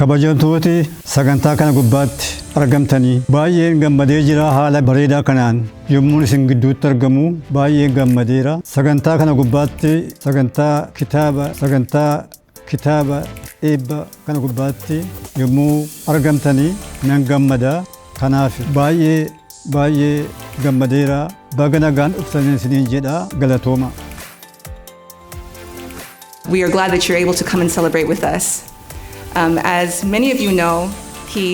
Kabajamtooti sagantaa kana gubbaatti argamtanii baay'een gammadee jira haala bareedaa kanaan yommuu isin gidduutti argamu baay'een gammadeera. Sagantaa kana gubbaatti sagantaa kitaaba Eebba kana gubbaatti yommuu argamtanii nan gammada. Kanaaf baay'ee gammadeera. Baga nagaan dhuftanii isiniin jedha galatooma. We are glad that you're able to come and celebrate with us. As many of you know, he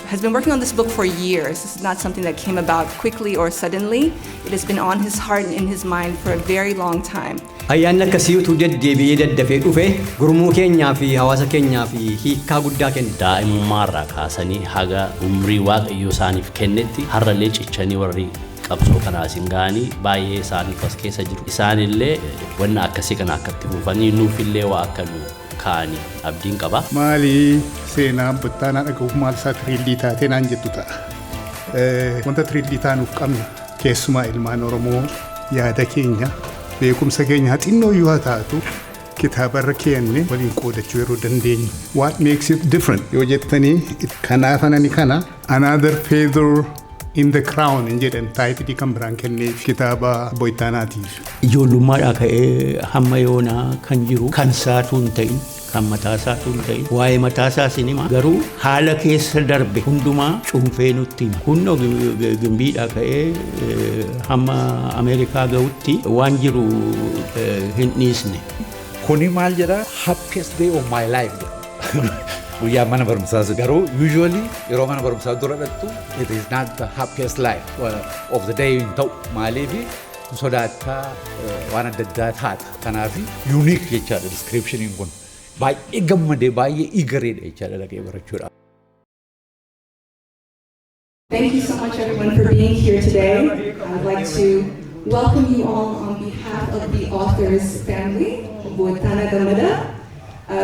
has been working on this book for years. This is not something that came about quickly or suddenly. It has been on his heart and in his mind for a very long time. Ayyaanna akkasiitu deddeebi'ee daddafee dhufe gurmuu keenyaa fi hawaasa keenyaa fi hiikkaa guddaa kenna. Daa'imummaarraa kaasanii haga umrii waaqayyo isaaniif kennetti har'allee cichanii warri qabsoo kanaa isin ga'anii baay'ee isaaniif as keessa jiru. Isaanillee wanna akkasii kana akkatti fufanii nuufillee waa akka nu kaani abdiin qaba. Maali seenaa Ittaanaa dhagahuuf maal isaa tiriillii taatee naan jettu ta'a. Wanta tiriillii taanuuf qabna keessumaa ilmaan Oromoo yaada keenya beekumsa keenya xinnoo yoo haa taatu kitaaba irra keenne waliin qoodachuu yeroo dandeenyu. What makes it different yoo jettanii kanaafanani kana another feather in the crown in jedhan taayitilii kan biraan kenneef kitaaba Ittaanaatiif. Ijoollummaadhaa ka'ee hamma yoonaa kan jiru kan isaatu hin ta'in kan mataasaatu hin ta'in waa'ee mataasaa sinima garuu haala keessa darbe hundumaa cuunfee nutti hima. Kunoo gimbiidhaa ka'ee hamma Ameerikaa ga'utti waan jiru hin dhiisne. Kuni maal jedhaa happiest day of my life. Guyyaa mana barumsaa garuu usually yeroo mana barumsaa dura dhattu it is not the happiest life of the day hin ta'u maaliifi sodaattaa waan adda addaa taata. Kanaaf unique jechaadha descriptioniin kun baay'ee gammadee baay'ee eageredha jechaadha dhaqee barachuudha. Thank you so much everyone for being here today. I would like to welcome you all on behalf of the author's family, Ittaanaa Gammadaa.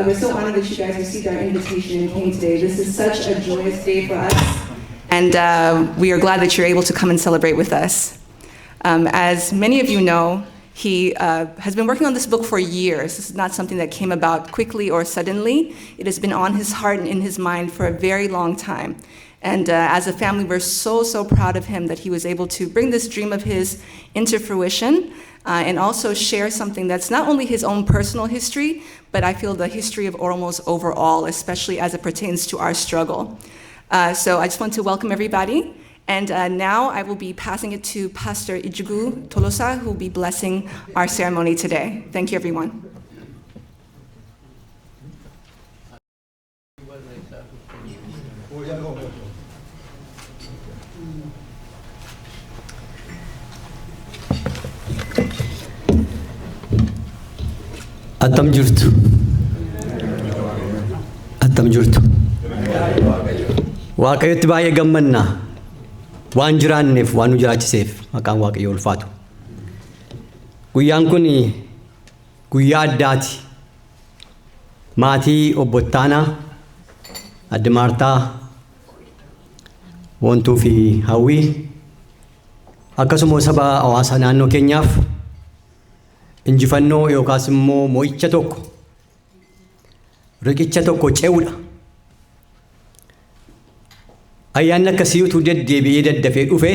We're so honored that you guys received our invitation and came today. This is such a joyous day for us. And we are glad that you're able to come and celebrate with us. As many of you know, he has been working on this book for years. This is not something that came about quickly or suddenly. It has been on his heart and in his mind for a very long time. And as a family, we're so proud of him that he was able to bring this dream of his into fruition. And also share something that's not only his own personal history, but I feel the history of Oromos overall, especially as it pertains to our struggle. So I just want to welcome everybody. And now I will be passing it to Pastor Ijugu Tolosa, who will be blessing our ceremony today. Thank you, everyone. Attam jirtu. Waaqayyotti baay'ee gammanna waan jiraanneef waan nu jiraachiseef maqaan Waaqayyoo ulfaatu. Guyyaan kun guyyaa addaati. Maatii obbo Ittaanaa, Adde Maartaa, Wontuu fi Hawwii akkasumas saba hawaasa naannoo keenyaaf injifannoo yookaas immoo mo'icha tokko riqicha tokko ce'uudha. Ayyaanni akkasiitu deddeebi'ee daddafee dhufe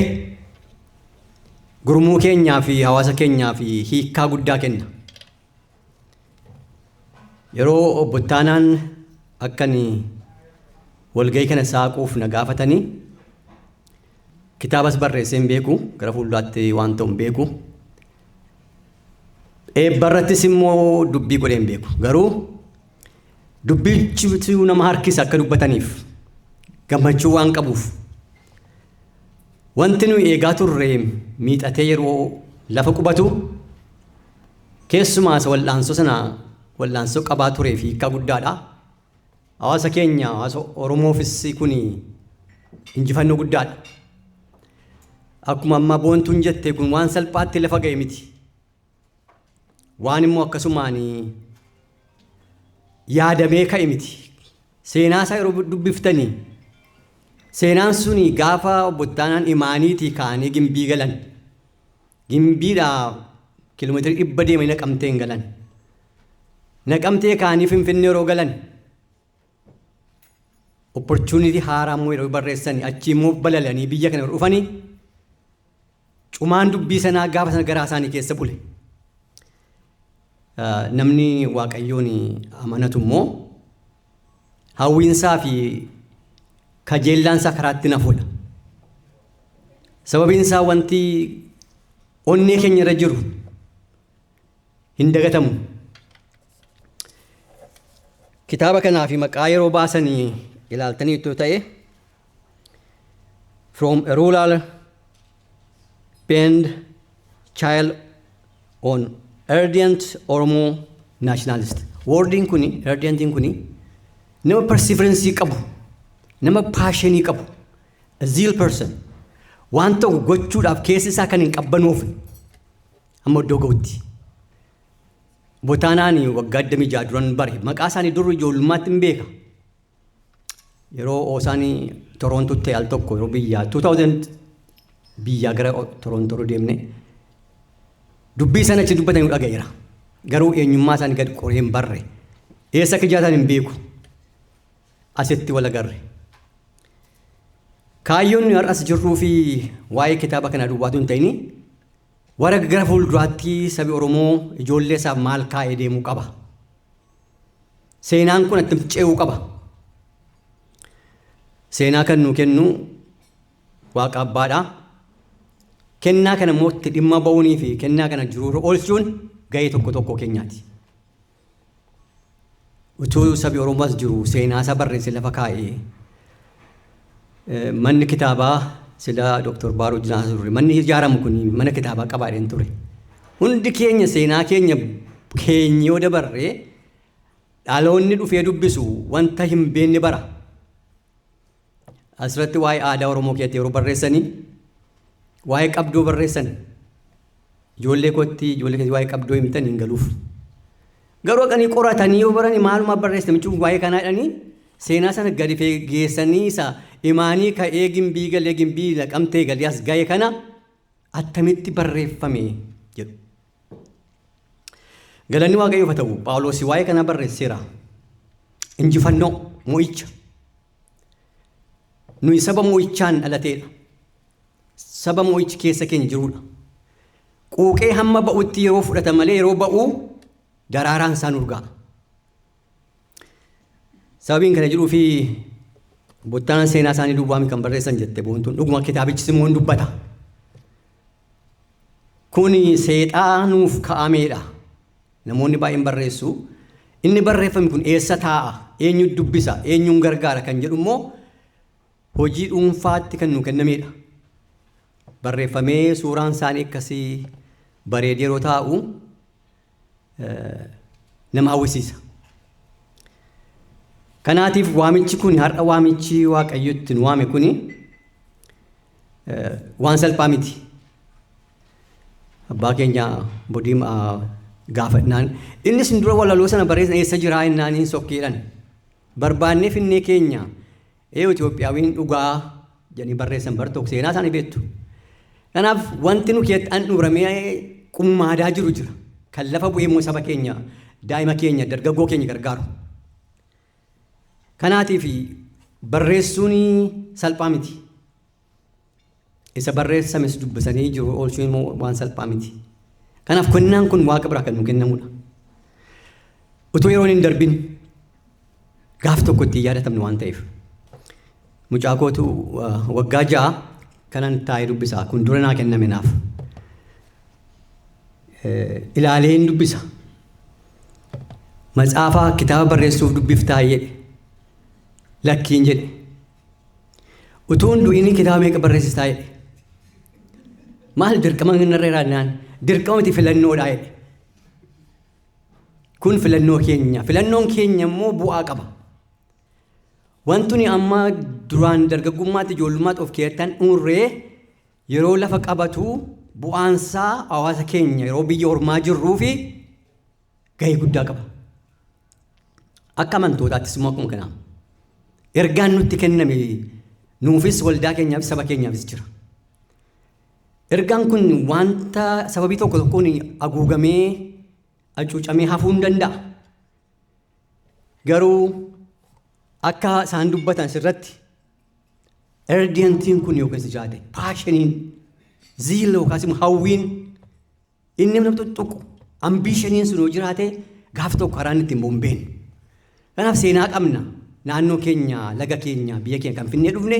gurmuu keenyaa fi hawaasa keenyaa fi hiikkaa guddaa kenna. Yeroo obbo Ittaanaan akkan walgahii kana saaquuf na gaafatanii kitaabas barreessee hin beeku gara fuulduraatti waan ta'u hin beeku. Eebbarrattis immoo dubbii godhee hin beeku. Garuu dubbichi nama harkisa akka dubbataniif gammachuu waan qabuuf wanti nuyi eegaa turre miixatee yeroo lafa qubatu keessumaa wal'aansoo qabaa turee fi hiikkaa guddaadha. Hawaasa keenya hawaasa Oromoofis kun injifannoo guddaadha. Akkuma amma boontuun jettee kun waan salphaatti lafa ga'e miti. Waan immoo akkasumaan yaadamee ka'e miti. Seenaa isaa yeroo dubbiftanii seenaan suni gaafa obbo Ittaanaan imaaniitii kaanii gimbii galan. Gimbiidhaa kiiloomeetirii 100 deemanii Naqamtee hin galan. Naqamtee kaanii Finfinnee yeroo galan opportunity haaraa immoo yeroo barreessanii achi immoo balalanii biyya kana dhufanii cumaan dubbii sanaa gaafa sana garaa isaanii keessa bule. Namni Waaqayyoon amanatu immoo hawwiinsaa fi kajeellaansaa karaatti nafuudha. Sababiin isaa wanti onnee keenya irra jiru hin dagatamu. Kitaaba kanaa fi maqaa yeroo baasanii ilaaltanii ta'e from a rural band child on ardent Oromo nationalist. Wording kuni, ardentiin kuni nama perseverance qabu, nama passion qabu, a zeal person. Waan tokko gochuudhaaf keessa isaa kan hin qabbanoofne amma iddoo ga'utti. Botaanaan waggaa 26 duran bare maqaa isaanii dur ijoollummaatti hin beeka. Yeroo isaanii Torontootti al tokko yeroo biyyaa 2000 biyyaa gara Torontoo deemne dubbii sana achi dubbatanii dhagayeera. Garuu eenyummaa isaanii gad qoree hin barre. Eessa akka jiraatan hin beeku. Asitti wal agarre. Kaayyoon har'as jirruu fi waa'ee kitaaba kanaa duwwaatu hin ta'ini warra gara fuulduraatti sabi Oromoo ijoollee isaaf maal kaa'ee deemuu qaba. Seenaan kun itti ce'uu qaba. Seenaa kan nu kennu Waaqa Abbaadha. Kennaa kana immoo itti dhimma ba'uunii fi kennaa kana jiruurra oolchuun gahee tokko tokko keenyaati. Utuu sabi Oromoos jiru seenaa isaa barreesse lafa kaa'ee manni kitaabaa sila Dr. Baaruu Jinaasa ture. Manni ijaaramu kun mana kitaabaa qabaadheen ture. Hundi keenya seenaa keenya yoo dabarree dhaloonni dhufee dubbisu wanta hin beekne bara. Asirratti waa'ee aadaa Oromoo keessatti yeroo barreessanii waa'ee qabdoo barreessan ijoollee kootti ijoollee keessatti waa'ee qabdoo himtan hin galuuf. Garuu akkanii qoratanii yoo baranii maaluma barreessan jechuun waa'ee kanaa jedhanii seenaa sana gadi geessanii isa imaanii ka'ee gimbii galee gimbii laqamtee galee as ga'e kana attamitti barreeffame jedhu. Galanni Waaqayyoof haa ta'u Phaawulos waa'ee kana barreesseera. Injifannoo mo'icha. Nuyi saba mo'ichaan dhalateedha. Saba mo'ichi keessa keenya jirudha. Quuqee hamma ba'utti yeroo fudhata malee yeroo ba'u daraaraan isaan urgaa. Sababiin kana jedhuu fi bottaan seenaa isaanii duwwaami kan barreessan jette boontuun dhuguma kitaabichis immoo dubbata. Kuni seexaanuuf ka'ameedha. Namoonni baay'een barreessu. Inni barreeffame kun eessa taa'a? Eenyu dubbisa? Eenyuun gargaara kan jedhu immoo hojii dhuunfaatti kan nu kennameedha. Barreeffamee suuraan isaanii akkasii bareedee yeroo taa'u nama hawwisiisa. Kanaatiif waamichi kun har'a waamichi Waaqayyotti nu waame kuni waan salphaa miti. Abbaa keenya bodiim gaafannaan innis dura walaloo sana barreessan eessa jiraa innaan hin sokkeedhan. Barbaannee finnee keenya Itoophiyaawiin dhugaa jedhanii barreessan bartook seenaa isaanii beektu. Kanaaf wanti nu keessatti handhuuramee qummaadaa jiru jira. Kan lafa bu'ee immoo saba keenya, daa'ima keenya, dargaggoo keenya gargaaru. Kanaatiif barreessuun salphaa miti. Isa barreessames dubbisanii jiru oolchuun immoo waan salphaa miti. Kanaaf kennaan kun Waaqa biraa kan nu kennamudha. Utuu yeroon hin darbin gaaf tokko itti yaadatamne waan ta'eef. Mucaa kootu waggaa 6 kanan taa'ee dubbisaa kun dura naa kenname naaf. Ilaalee hin dubbisa. Matsaafaa kitaaba barreessuuf dubbiftaa jedhe. Lakkiin jedhe. Utuun du'ini kitaaba meeqa barreessisaa jedhe. Maal dirqama narra jiraannaan dirqama miti filannoodhaa jedhe. Kun filannoo keenya. Filannoon keenya immoo bu'aa qaba. Wantuni amma duraan dargaggummaatti ijoollummaatti of keessatti uurree yeroo lafa qabatu bu'aansaa hawaasa keenya yeroo biyya ormaa jirruu fi gahee guddaa qaba. Akka amantootaattis immoo akkuma kanaa. Ergaan nutti kenname nuufis waldaa keenyaafis saba keenyaafis jira. Ergaan kun wanta sababii tokko tokkoon haguugamee hacuucamee hafuu hin danda'a. Garuu akka isaan dubbatan sirratti erdiyantiin kun yookiin jiraate paashiniin ziila yookaas immoo hawwiin inni nama tuttuqu ambiishiniin sun yoo jiraate gaaf tokko karaan ittiin bombeen. Kanaaf seenaa qabna naannoo keenya laga keenya biyya keenya kan finnee dhufne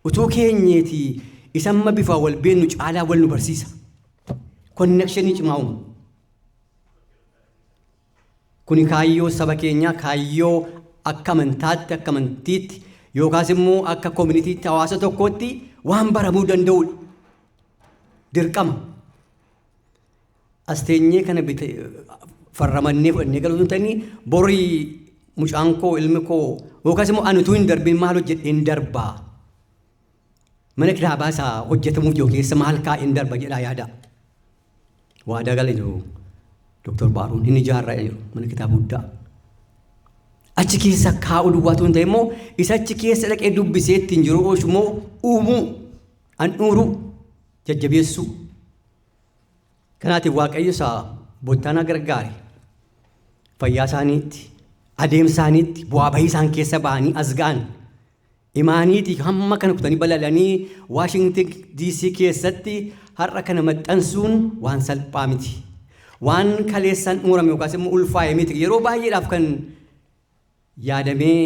utuu keenyeeti isamma bifa wal beennu caalaa wal nu barsiisa. Konnekshinii cimaa uumu. Kuni kaayyoo saba keenyaa kaayyoo akka amantaatti akka amantiitti yookaas immoo akka koominiitiitti hawaasa tokkootti waan baramuu danda'udha. Dirqama. Asteenyee kana farramannee fudhannee galuu ta'anii borii mucaan koo ilmi koo yookaas immoo ani utuu hin darbin maal hojjedheen darbaa. Mana kitaabaa isaa hojjetamuuf yoo keessa maal kaa'een darba jedhaa yaada. Waadaa gala jiru Dr. Baaruun hin ijaarraa jiru mana kitaaba guddaa. Achi keessa kaa'u duwwaatu hin ta'e immoo isa achi keessa dhaqee dubbisee ittiin jiru oolchu immoo uumuu handhuuruu jajjabeessuu. Kanaatiif Waaqayyo isaa bottaana gargaare fayyaa isaaniitti adeemsa isaaniitti bu'aa bahii isaan keessa ba'anii as ga'an imaaniitii hamma kana kutanii balalanii Waashington DC keessatti har'a kana maxxansuun waan salphaa miti. Waan kaleessaan xumurame yookaas immoo ulfaa'e miti. Yeroo baay'eedhaaf kan yaadamee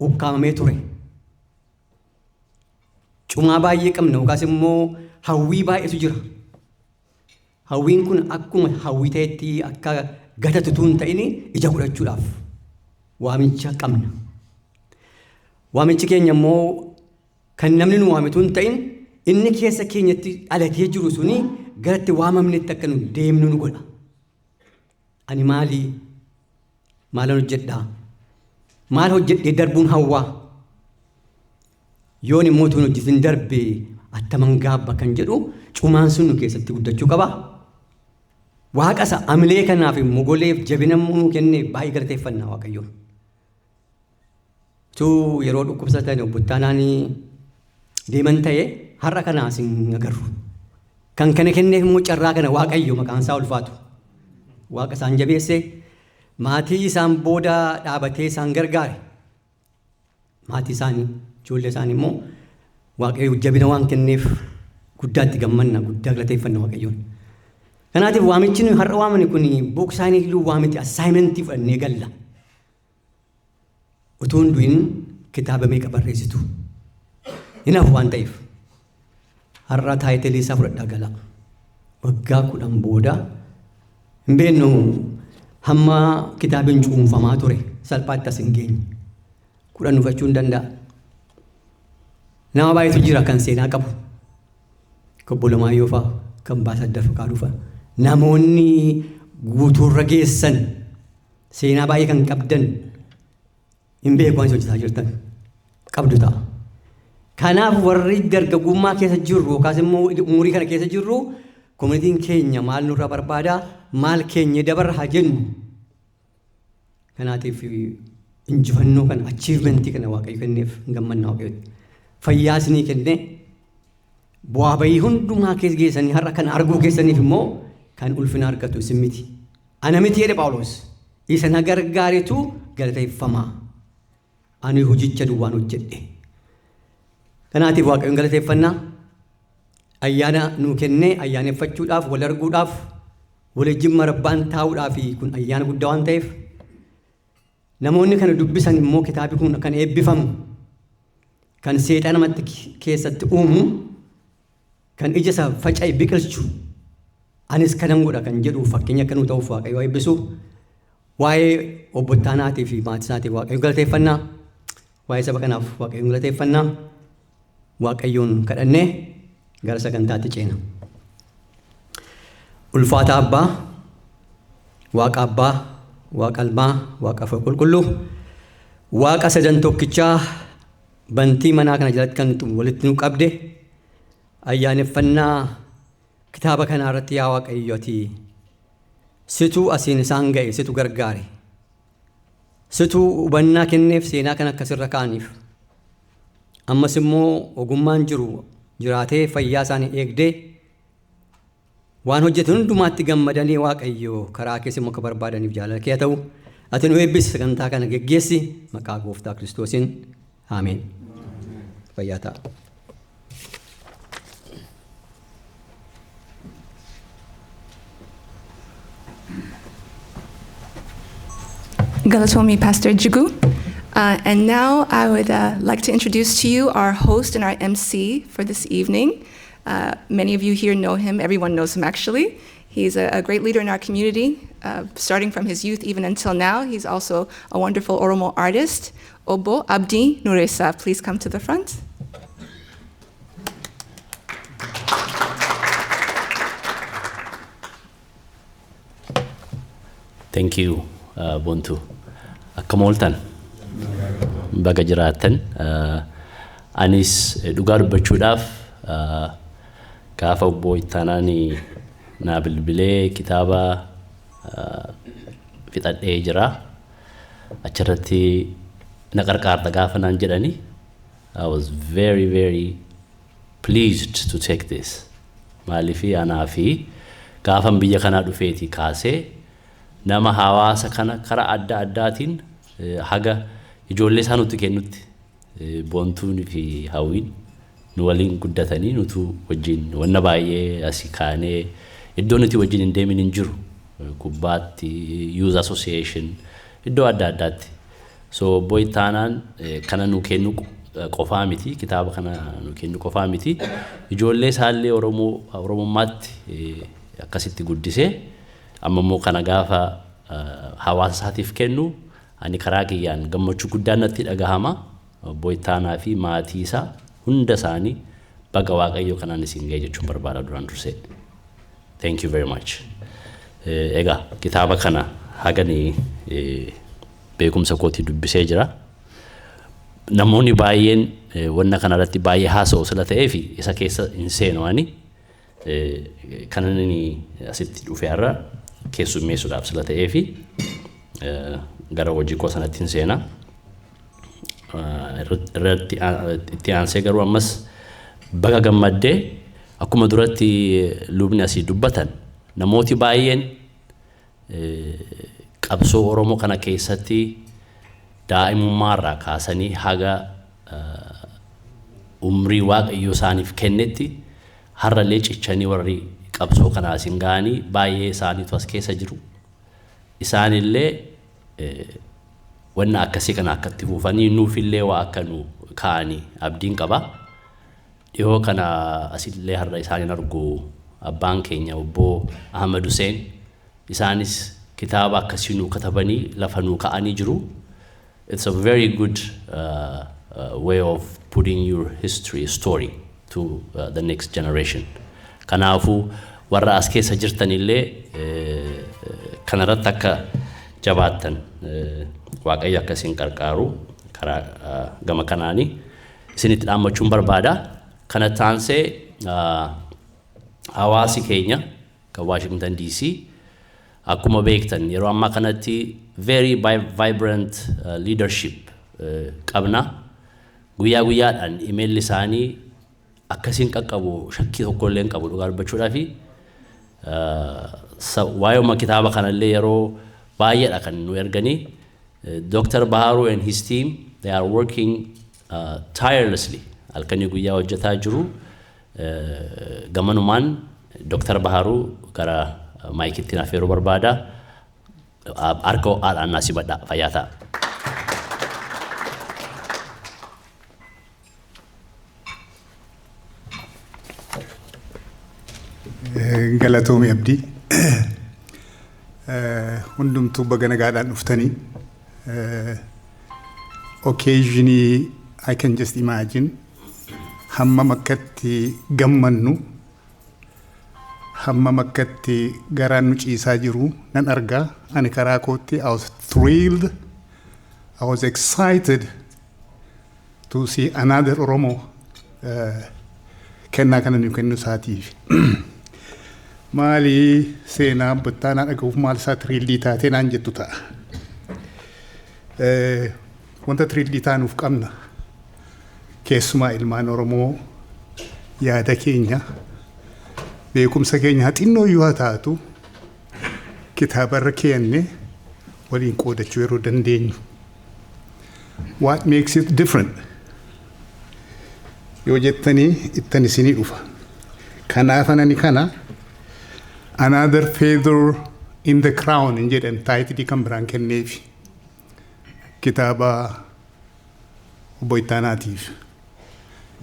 ukkaamamee ture. Cumaa baay'ee qabna yookaas immoo hawwii baay'eetu jira. Hawwiin kun akkuma hawwii ta'etti akka gatatutu hin ta'in ija godhachuudhaaf waamicha qabna. Waamichi keenya immoo kan namni nu waamitu hin ta'in inni keessa keenyatti dhalatee jiru suni garatti waamamnetti akka nu deemnu nu godha. Ani maalan hojjedhaa? Maal hojjedhee darbuun hawwaa? Yoon immoo tuun hojjetin darbee attaman gaabba kan jedhu cumaan sun nu keessatti guddachuu qaba. Waaqa isa amilee kanaaf mogoleef jabina nuu kennee baay'ee galateeffannaa Waaqayyoon. Tuu yeroo dhukkubsatan bottaanaan deeman ta'e har'a kanaas hin agarru. Kan kana kenneef immoo carraa kana Waaqayyo maqaan isaa ulfaatu. Waaqa isaan jabeessee maatii isaan booda dhaabatee isaan gargaare. Maatii isaanii ijoollee isaanii immoo Waaqayyo jabina waan kenneef guddaatti gammanna guddaa galateeffanna Waaqayyoon. Kanaatiif waamichi nuyi har'a waamne kun booksaanii iluu waamiti assaayimentii fudhannee galla. Utuu hin du'in kitaaba meeqa barreessitu? Hinaaf waan ta'eef har'a taayitilii isaa fudhadhaa gala. Waggaa 10 booda hin beeknu hamma kitaabiin cuunfamaa ture salphaatti as hin geenye. 10 dhufachuu hin danda'a. Nama baay'eetu jira kan seenaa qabu. Obbo Lamaayyoo fa'a kan Ambaasaddar Fiqaaduu fa'a. Namoonni guutuurra geessan seenaa baay'ee kan qabdan hin beeku waan hojjetaa jirtan qabdu ta'a. Kanaaf warri dargaggummaa keessa jirru yookaas immoo umurii kana keessa jirru koominitiin keenya maal nurraa barbaada maal keenya dabarra haa jennu. Kanaatiif injifannoo kana achiivmentii kana Waaqayyo kenneef gammannaa Waaqayyooti. Fayyaas ni kenne bu'aa bahii hundumaa keessa geessanii har'a kan arguu keessaniif immoo kan ulfina argatu isin miti. Ana miti jedhe Phaawulos isa na gargaaretu galateeffamaa. Ani hojicha duwwaan hojjedhe. Kanaatiif Waaqayyoon galateeffannaa ayyaana nuu kennee ayyaaneffachuudhaaf wal arguudhaaf waliin marabbaan taa'uudhaaf kun ayyaana guddaa waan ta'eef namoonni kana dubbisan immoo kitaabi kun kan eebbifamu kan seexana namatti keessatti uumu kan ija isaa faca'e biqilchu anis kanan godha kan jedhu fakkeenya akka nuu ta'uuf Waaqayyo eebbisu waa'ee obbo Ittaanaatii fi maatii isaatii Waaqayyoon galateeffannaa waa'ee saba kanaaf Waaqayyoon galateeffannaa Waaqayyoon kadhannee gara sagantaatti ceena. Ulfaata Abbaa, Waaqa Abbaa, Waaqa Ilmaa, Waaqa Hafuura Qulqulluu, Waaqa sadan tokkichaa bantii manaa kana jalatti kan walitti nu qabde ayyaaneffannaa kitaaba kanaa irratti yaa Waaqayyo ati situu asiin isaan ga'e situ gargaare situu hubannaa kenneef seenaa kan akkasirra kaaniif ammas immoo ogummaan jiru jiraatee fayyaa isaanii eegdee waan hojjetan hundumaatti gammadanii Waaqayyo karaa keessa immoo akka barbaadaniif jaalala kee ta'u ati nu eebbisi sagantaa kana geggeessi maqaa gooftaa Kiristoosiin ameen. Fayyaa ta'a. Galatomi Pastor Jigu. And now I would like to introduce to you our host and our MC for this evening. Many of you here know him. Everyone knows him, actually. He's a great leader in our community, starting from his youth even until now. He's also a wonderful Oromo artist. Obo Abdi Nuresa, please come to the front. Thank you, Buntu. Akkamoltan. Baga jiraatan. Anis dhugaa dubbachuudhaaf gaafa obbo Ittaanaani naa bilbilee kitaaba fixadhee jira. Achirratti na qarqaarta gaafa naan jedhani. I was very, very pleased to take this. Maalifi anaa fi gaafan biyya kanaa dhufeeti kaasee nama hawaasa kana karaa adda addaatiin haga ijoollee isaa nutti kennutti boontuun fi hawwiin nu waliin guddatanii nutu wajjin wanna baay'ee asii kaanee iddoo nuti wajjin hin deemin hin jiru kubbaatti youth association iddoo adda addaatti so obbo Ittaanaan kana nu kennu qofaa miti kitaaba kana nu kennu qofaa miti ijoollee isaallee oromummaatti akkasitti guddisee amma immoo kana gaafa hawaasa isaatiif kennu ani karaa kiyyaan gammachuu guddaan natti dhagahama obbo Ittaanaa fi maatii isaa hunda isaanii baga waaqayyo kanaan isin ga'e jechuun barbaada duraan dursee. Thank you very much. Egaa kitaaba kana hagani beekumsa kootii dubbisee jira. Namoonni baay'een wanna kana irratti baay'ee haasa'u sila ta'ee fi isa keessa hin seenuwani kanan inni asitti dhufee har'a keessummeessuudhaaf sila ta'ee fi gara hojii koo sanatti hin seena. Irratti itti aansee garuu ammas baga gammaddee akkuma duratti lubni asii dubbatan namooti baay'een qabsoo Oromoo kana keessatti daa'imummaarraa kaasanii haga umrii waaqayyo isaaniif kennetti har'allee cichanii warri qabsoo kanaa isin ga'anii baay'ee isaaniitu as keessa jiru. Isaanillee wanna akkasii kana akkatti fuufanii nuufillee waa akka nu kaa'anii abdiin qaba. Dhihoo kana asillee har'a isaaniin argu abbaan keenya obbo Ahmed isaanis kitaaba akkasii nu katabanii lafa nu kaa'anii jiru. It's a very good way of putting your history story to the next generation. Kanaafu warra as keessa jirtanillee kanarratti akka jabaattan waaqayyo akkasiin qarqaaru karaa gama kanaanii isinitti dhaammachuun barbaada. Kana taansee hawaasi keenya kan Washington DC akkuma beektan yeroo ammaa kanatti very vibrant leadership qabna. Guyyaa guyyaadhaan email isaanii akkasiin qaqqabu shakkii tokkollee hin qabu dhugaa dubbachuudhaa fi waa'ee kitaaba kanallee yeroo baay'eedha kan nu erganii. Dr. Baharu and his team, they are working tirelessly. Alkanii guyyaa hojjetaa jiru. Gamanumaan Dr. Baharu gara maayikitti nafeeruu barbaada. Harka ho'aadhaan naasibadha fayyaa ta'a. Galatoomii Abdii. Hundumtuu baga nagaadhaan dhuftanii. Occasionally, I can just imagine hamma makkatti gammannu hamma makkatti garaan nu ciisaa jiru nan argaa ani karaa kootti I was thrilled I was excited to see another Oromo kennaa kana nu kennu isaatiif maali seenaa Ittaanaa dhagahuuf maal isaa tiriillii taatee naan jettu ta'a. Wanta tiriillii taanuuf qabna keessumaa ilmaan Oromoo yaada keenya beekumsa keenya xinnoo yoo taatu kitaabarra keenne waliin qoodachuu yeroo dandeenyu. What makes it different? Yoo jettanii ittan isinii dhufa. Kanaaf anani kana another feather in the crown in jedhan taayitilii kan biraan kenneefi. Kitaaba obbo Ittaanaatiif.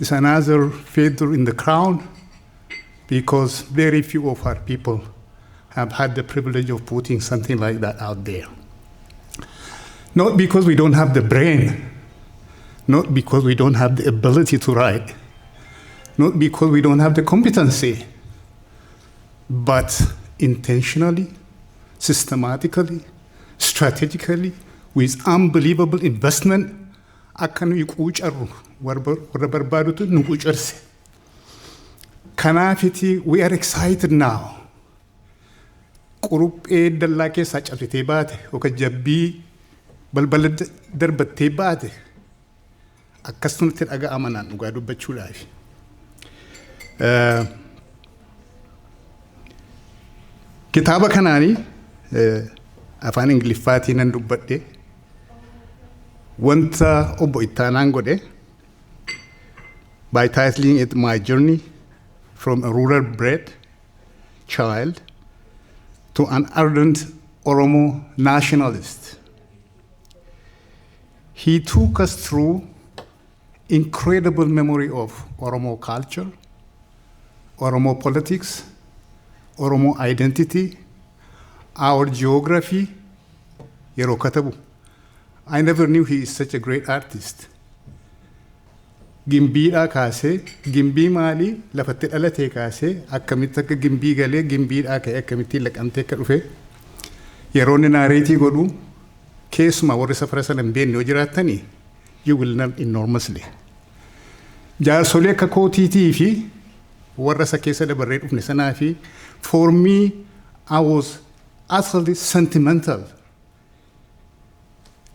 It's another feather in the crown because very few of our people have had the privilege of putting something like that out there. Not because we don't have the brain, not because we don't have the ability to write, not because we don't have the competency, but intentionally, systematically, strategically, with unbelievable investment, akka nuyi quucarru warra barbaadutu nu quucarse. Kanaafiti we are excited now. Quruphee dallaa keessaa cabsitee baate yookaan jabbii balbala darbattee baate akkasumatti dhaga'amanaan dhugaa dubbachuudhaaf. Kitaaba kanaanii afaan Ingiliffaatiin nan dubbadhe wanta obbo Ittaanaan godhe by titling it My Journey from a rural bred child to an ardent Oromo nationalist. He took us through incredible memory of Oromo culture, Oromo politics, Oromo identity, our geography, yeroo katabu. I never knew he is such a great artist. Gimbiidhaa kaasee, gimbii maalii lafatti dhalatee kaasee akkamitti akka gimbii galee gimbiidhaa ka'ee akkamittiin laqamtee akka dhufe yeroo inni naareetii godhu keessumaa warri safara sana hin beekne yoo jiraattanii you will learn enormously. Jaarsolee akka kootiitii fi warra isa keessa dabarree dhufne sanaa fi for me I was utterly sentimental.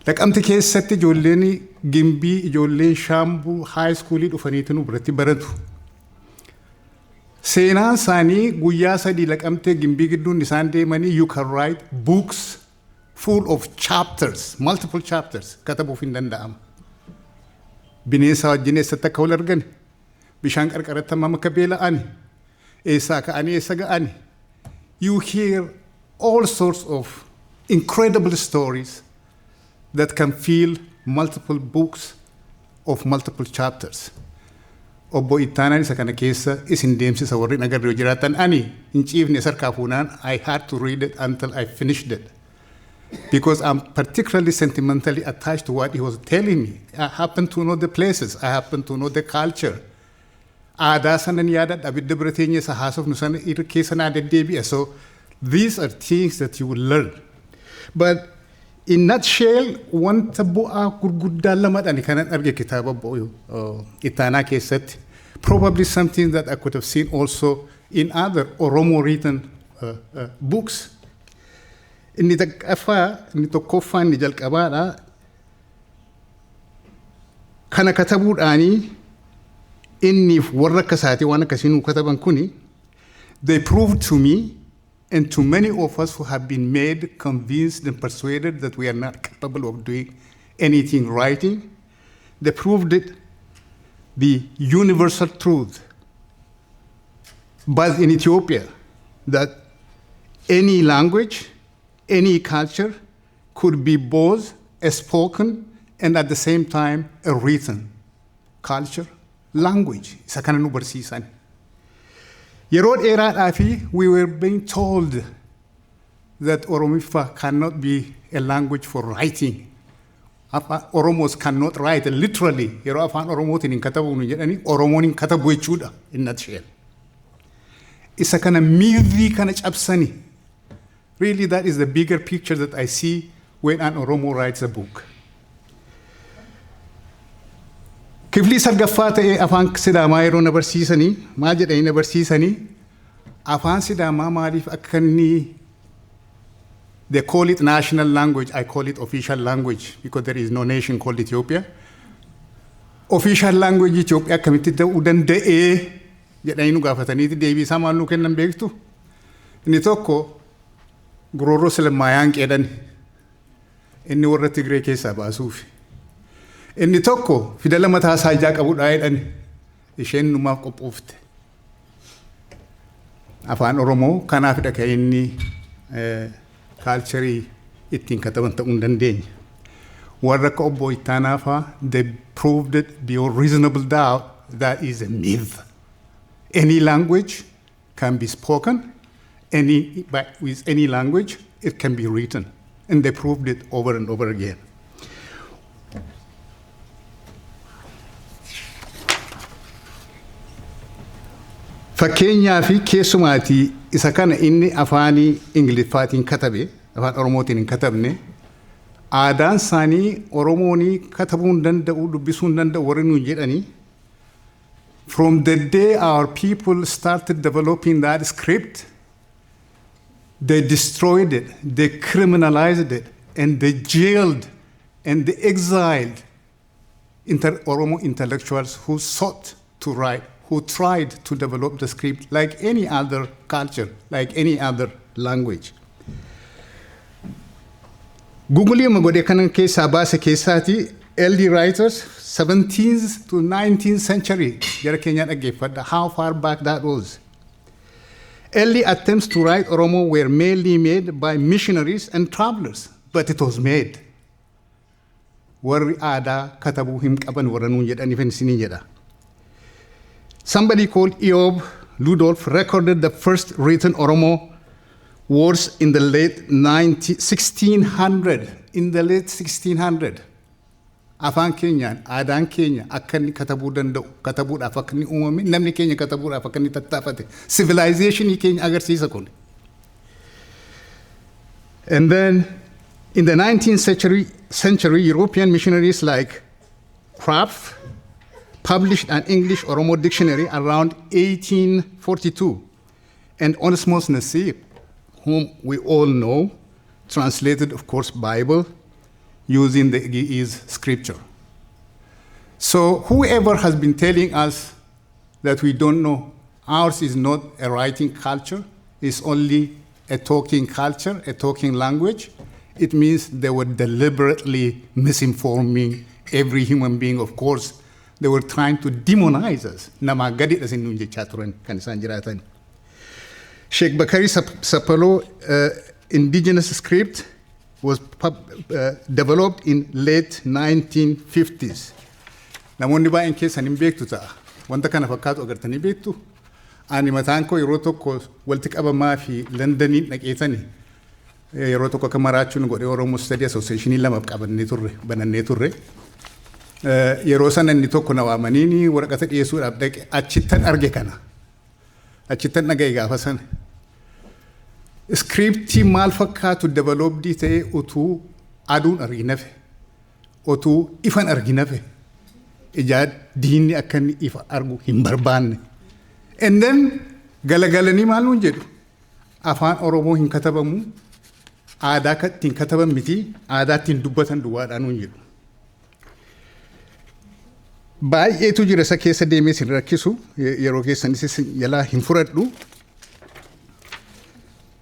Laqamte keessatti ijoolleen gimbii ijoolleen shaambuu high schoolii dhufaniitu nu biratti baratu. Seenaan isaanii guyyaa sadii laqamte gimbii gidduun isaan deemanii you can write books full of chapters, multiple chapters katabuuf hin danda'ama. Bineensa wajjin eessatti akka wal argani, bishaan qarqaratti hammam akka beela'ani, eessaa ka'anii eessa ga'ani. You hear all sorts of incredible stories that can fill multiple books of multiple chapters. Obbo Ittaanaan isa kana keessa isin deemsisa warri nagarre yoo jiraatan ani hin ciifne sarkaa fuunaan I had to read it until I finished it. Because I'm particularly sentimentally attached to what he was telling me. I happen to know the places, I happen to know the culture. Aadaa sanan yaadadha abidda bira teenye isa haasofnu sana keessa naa deddeebi'a. So these are things that you will learn. But in nutshell, wanta bu'aa gurguddaa lamadhaan kanan arge kitaaba Ittaanaa keessatti. Probably something that I could have seen also in other Oromo written books. Inni tokkoffaa inni jalqabaadha. Kana katabuudhaanii inniif warra akka isaatii waan akkasii nuu kataban kuni they proved to me and to many of us who have been made convinced and persuaded that we are not capable of doing anything writing, they proved it the universal truth. But in Ethiopia, that any language, any culture could be both a spoken and at the same time a written culture, language. Isa kana nu barsiisan. Yeroo dheeraadhaa fi we were being told that Oromiffa cannot be a language for writing. Oromos cannot write literally. Yeroo afaan Oromootiin hin katabu nu jedhani Oromoon hin katabu jechuudha in nutshell. Isa kana miirrii kana cabsani. Really that is the bigger picture that I see when an Oromo writes a book. Kifli sargaffaa ta'ee afaan Sidaamaa yeroo na barsiisanii maal jedhanii na barsiisanii afaan Sidaamaa maaliif akka inni they call it national language, I call it official language because there is no nation called Ethiopia. Official language Ethiopia akkamitti ta'uu danda'ee jedhanii nu gaafataniiti deebii isaa maal nuu kennan beektu. Inni tokko gurorroo silmaayaan qeedani inni warra Tigray keessaa baasuuf. Inni tokko fidala mataa isaa ijaa qabudha jedhani isheen numaaf qophoofte. Afaan Oromoo kanaafidha kan inni kaalcharii ittiin kataban ta'uu hin dandeenye. Warra akka obbo Ittaanaa fa'aa they proved it beyond reasonable doubt that is a myth. Any language can be spoken, with any language it can be written, and they proved it over and over again. Fakkeenyaa fi keessumaatii isa kana inni afaanii Ingiliffaatiin katabe, afaan Oromootiin hin katabne, aadaan isaanii Oromoonii katabuu hin danda'u, dubbisuu hin danda'u warri nuyi jedhanii. From the day our people started developing that script, they destroyed it, they criminalized it, and they jailed and they exiled Oromo intellectuals who sought to write, who tried to develop the script like any other culture, like any other language. Google magode kanan keessa baase keessati early writers 17th to 19th century jara Kenya dhaggeeffadha how far back that was. Early attempts to write Oromo were mainly made by missionaries and travelers, but it was made. Warri aadaa katabuu hin qaban warra nuun jedhan ifan isinii jedha. Somebody called Eebba Ludolf recorded the first written Oromo words in the late 1600. In the late 1600. Afaan keenyaan aadaan keenya akka inni katabuu danda'u katabuudhaaf akka inni uumame namni keenya katabuudhaaf akka inni tattaafate civilizationii keenya agarsiisa kun. And then in the 19th century European missionaries like Krapf published an English Oromo dictionary around 1842, and Onesmus Nasir, whom we all know, translated of course Bible using the Ge'ez scripture. So whoever has been telling us that we don't know, ours is not a writing culture, it's only a talking culture, a talking language, it means they were deliberately misinforming every human being. Of course, they were trying to demonize us. Nama gadi as in nunje chaturan kan isaan jiraatan. Sheikh Bakari Sapalo indigenous script was developed in late 1950s. Namoonni baay'een keessan hin beektu ta'a. Wanta kana fakkaatu agartanii beektu. Ani mataan koo yeroo tokko walitti qabamaa fi Londoniin dhaqeetani yeroo tokko akka maraachuun godhee Oromo Study Associationii lama qabannee turre banannee turre. Yeroo sana inni tokko na waamanii waraqata dhiyeessuudhaaf dhaqe achittan arge kana. Achittan dhagaye gaafa sana. Scriptii maal fakkaatu developdii ta'ee utuu aduun arginafe, utuu ifan arginafe, ijaa diinni akka inni ifa argu hin barbaanne. And then galagalanii maal nuun jedhu afaan Oromoo hin katabamu, aadaa ittiin kataban miti, aadaa ittiin dubbatan duwwaadhaan nuun jedhu. Baay'eetu jira isa keessa deemee sin rakkisu yeroo keessanis jalaa hin furadhu.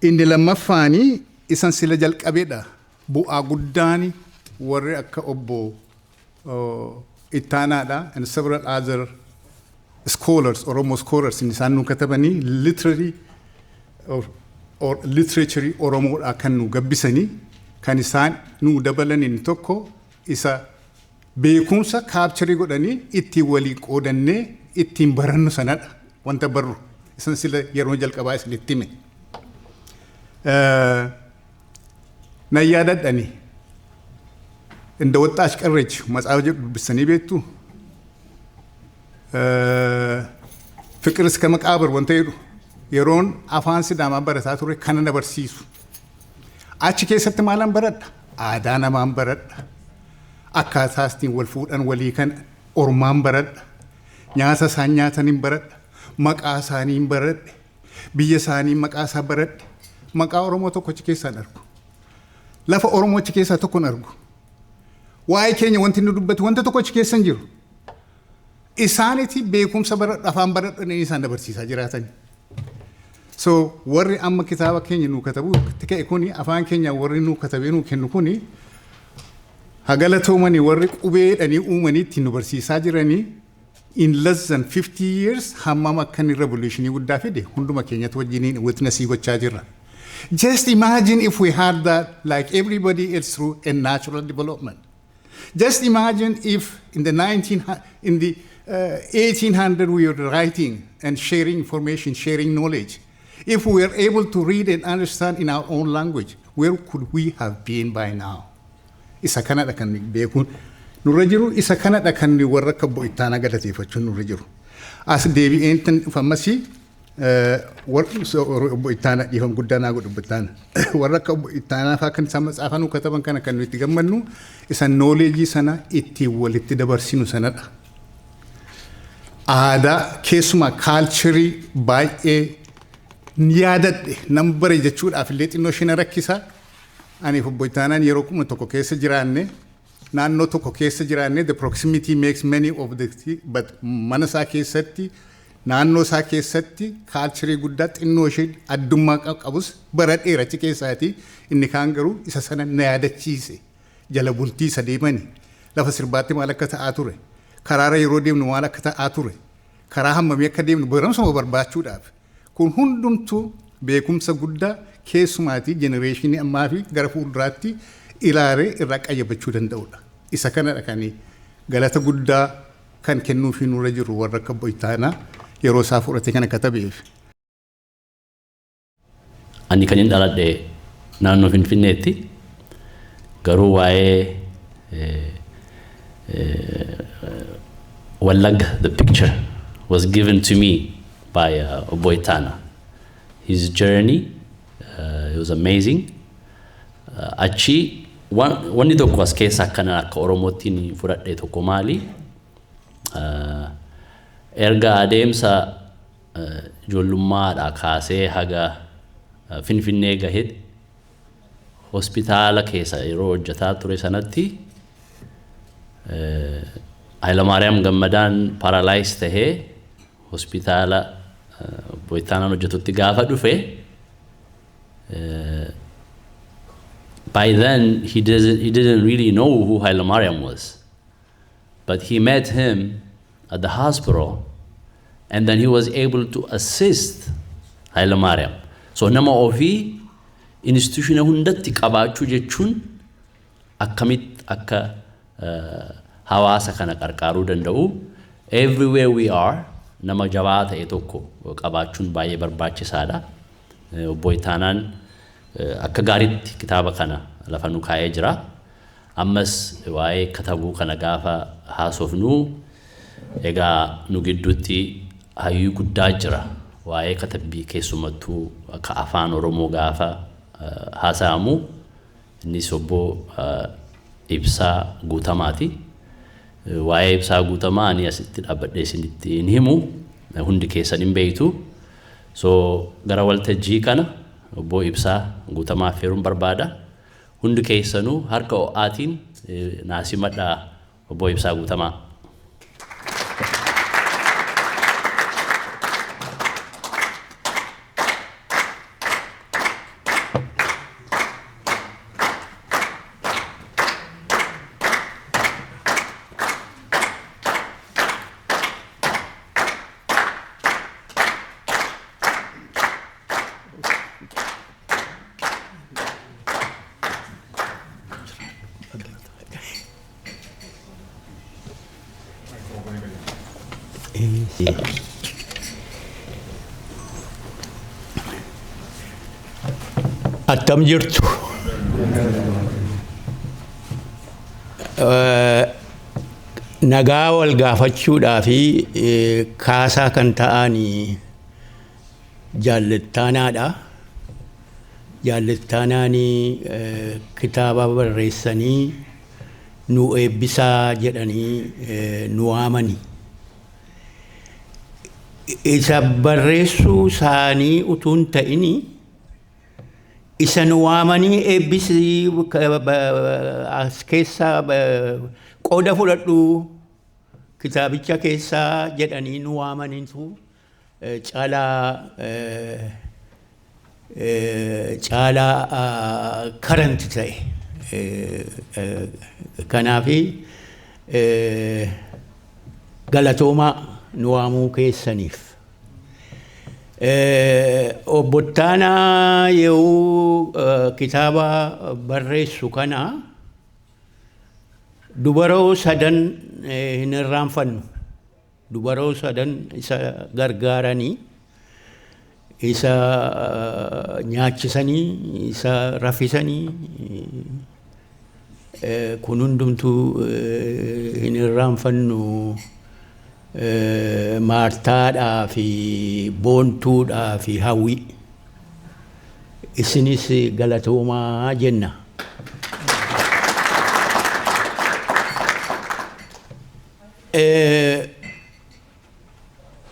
Inni lammaffaanii isan sila jalqabeedha. Bu'aa guddaani warri akka obbo Ittaanaadha and several other scholars, Oromo scholars in isaan nu katabanii literary or literature Oromoodha kan nu gabbisanii kan isaan nu dabalan inni tokko isa beekumsa kaapcharii godhanii ittiin walii qoodannee ittiin barannu sanadha wanta barru isan sila yeroo jalqabaa isinitti hime. Na yaadadhani inda ወጣች ቀረች መጽሐፍ ጀብሰኒ ቤቱ ፍቅር እስከ መቃብር ወንተ ሄዱ የሮን አፋን ሲዳማ በረታ ቱሬ ከነነ በርሲሱ አቺ ከሰት ማላን በረዳ አዳና ማን በረዳ አካታስቲን ወልፉዳን ወሊከን ኦርማን በረዳ ኛሳ ሳኛተኒን በረዳ መቃሳኒን በረዳ ቢየሳኒ መቃሳ በረዳ መቃ ኦሮሞ ተኮች ከሰን አርጉ ለፈ ኦሮሞች ከሰ ተኮን አርጉ ዋይ ኬኛ ወንት ንዱበት ወንተ ተኮች ከሰን ጅሩ ኢሳኒቲ ቤኩም ሰበር አፋን በረዳ ነይሳን ደበርሲሳ ጅራተን so warri amma kitaaba keenya nu katabu tika ikuni afaan keenya warri nu katabenu kennu kuni Hagalatomani warri qubeedhanii uumaniitti nu barsiisaa jiranii in less than 50 years hammam akkanni revolutionii guddaa fide hunduma keenyatti wajjiniin witnessii gochaa jirra. Just imagine if we had that like everybody else through a natural development. Just imagine if in the 1800 we were writing and sharing information, sharing knowledge. If we were able to read and understand in our own language, where could we have been by now? Isa kanadha kan beekun nurra jiru, isa kanadha kan warra kabbo ittaanaa galateeffachuun nurra jiru. As deebi'een tan famasi obbo Ittaanaa dhiifam guddaa naa godhu Ittaanaa. Warra kabbo ittaanaa faa kan isaan matsaafan kataban kana kan nuti gammannu isa knowledge sana ittiin walitti dabarsinu sanadha. Aadaa keessumaa culture baay'ee yaadadhe nan bare jechuudhaaf illee xinnoo isheen rakkisaa. Ani obbo Ittaanaan yeroo kuma tokko keessa jiraanne naannoo tokko keessa jiraanne the proximity makes many of the but mana isaa keessatti naannoo isaa keessatti culture guddaa xinnoo ishee addummaa qabus bara dheerachi keessaati inni kaan garuu isa sana na yaadachiise jala bultii isa deemani lafa sirbaatti maal akka ta'aa ture karaara yeroo deemnu maal akka ta'aa ture karaa hammamii akka deemnu barumsa barbaachuudhaaf kun hundumtuu beekumsa guddaa keessumaati generationi ammaa fi gara fuulduraatti ilaalee irraa qayyabachuu danda'udha. Isa kanadha kan galata guddaa kan kennuufi nurra jiru warra kabbo Ittaanaa yeroo isaa fudhate kana katabeef. Ani kan hin dhaladhe naannoo Finfinneetti garuu waa'ee Wallagga the picture was given to me by Obbo Ittaanaa. His journey it was amazing. Achi wanni tokko as keessa akkana akka Oromootiin fudhadhe tokko maali? Erga adeemsa ijoollummaadhaa kaasee haga Finfinnee gaheet hospitaala keessa yeroo hojjetaa ture sanatti Hayilamaariyaam Gammadaan paralyzed tahee hospitaala Obbo Ittaanaan hojjetutti gaafa dhufe by then he didn't really know who Hayilamaariyaam was, but he met him at the hospital and then he was able to assist Hayilamaariyaam. So nama ofii institution hundatti qabaachuu jechuun akkamit akka hawaasa kana qarqaaruu danda'u everywhere we are nama jabaa ta'e tokko qabaachuun baay'ee barbaachisaadha. Obbo Ittaanaan akka gaariitti kitaaba kana lafa nu kaa'ee jira. Ammas waa'ee katabuu kana gaafa haasofnu egaa nu gidduutti hayyuu guddaa jira. Waa'ee katabbii keessumattuu akka afaan Oromoo gaafa haasa'amu innis obbo Ibsaa Guutamaati. Waa'ee Ibsaa Guutamaa ani asitti dhaabbadhee isinitti hin himu hundi keessan hin beektu. So gara waltajjii kana obbo Ibsaa Guutamaa feeruun barbaada. Hundi keessanuu harka ho'aatiin naasimadhaa obbo Ibsaa Guutamaa. Attam jirtu. Nagaa wal gaafachuudhaa fi kaasaa kan ta'an jaallattaanaadha. Jaallattaanaan kitaaba barreessanii nu eebbisaa jedhanii nu waamani. Isa barreessuu isaanii utuu hin ta'ini isa nu waamanii eebbisii as keessaa qooda fudhadhu kitaabicha keessaa jedhanii nu waamaniitu caalaa current ta'e Kanaafi galatooma nu waamuu keessaniif. Obbo Ittaanaa yoo kitaaba barreessu kana dubaroo sadan hin irraanfannu. Dubaroo sadan isa gargaaranii isa nyaachisanii isa rafisanii kun hundumtuu hin irraanfannu Maartaadhaa fi Boontuudhaa fi Hawwii isinis galatoomaa jenna.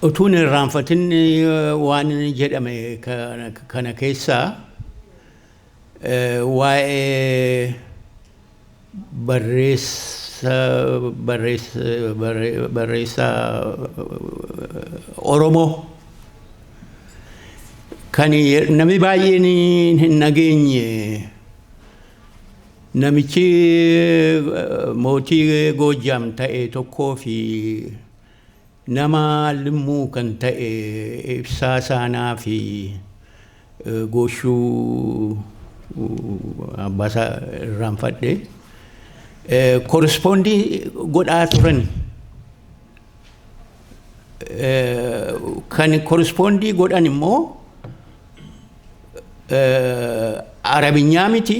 Utuun irraanfatin waan jedhame kana keessaa waa'ee barreessaa Oromoo kan namni baay'een hin nageenye namichi mootii Goojjam ta'e tokkoo fi nama limmuu kan ta'e Ibsaa Saanaa fi Gooshuu Abbaasaa irraanfadhe correspondii godhaa turan. Kan correspondii godhan immoo Arabinyaa miti,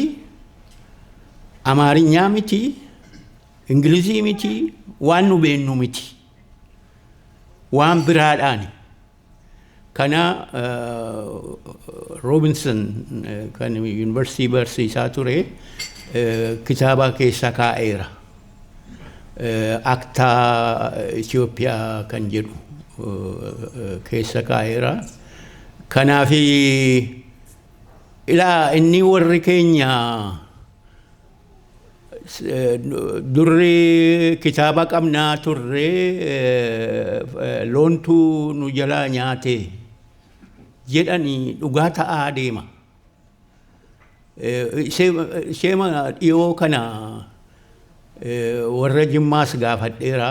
Amaarinyaa miti, Ingilizii miti, waan nu beennu miti. Waan biraadhaani. Kana Robinson kan University barsiisaa ture kitaaba keessa kaa'eera. Aktaa Itoophiyaa kan jedhu keessa kaa'eera. Kanaafi ilaa inni warri keenya durri kitaaba qabnaa turre loontuu nu jalaa nyaate jedhanii dhugaa ta'aa deema. Ishema dhiyoo kana warra Jimmaas gaafadheera,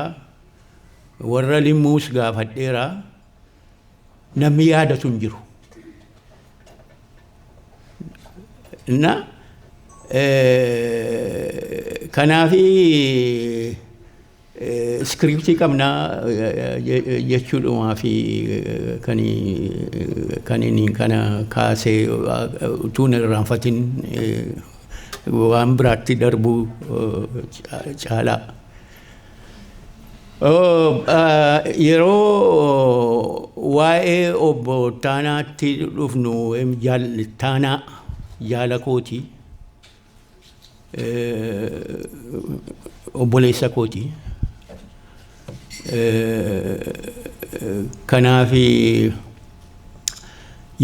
warra Limmuus gaafadheera, namni yaadatu hin jiru. Kanaafi scriptii qabnaa jechuudhumaa fi kan inni kana kaasee utuun irraanfatin waan biraatti darbuu caalaa. Yeroo waa'ee obbo Ittaanaatti dhufnu Ittaanaa jaala kooti. Obboleessa kooti. Kanaafi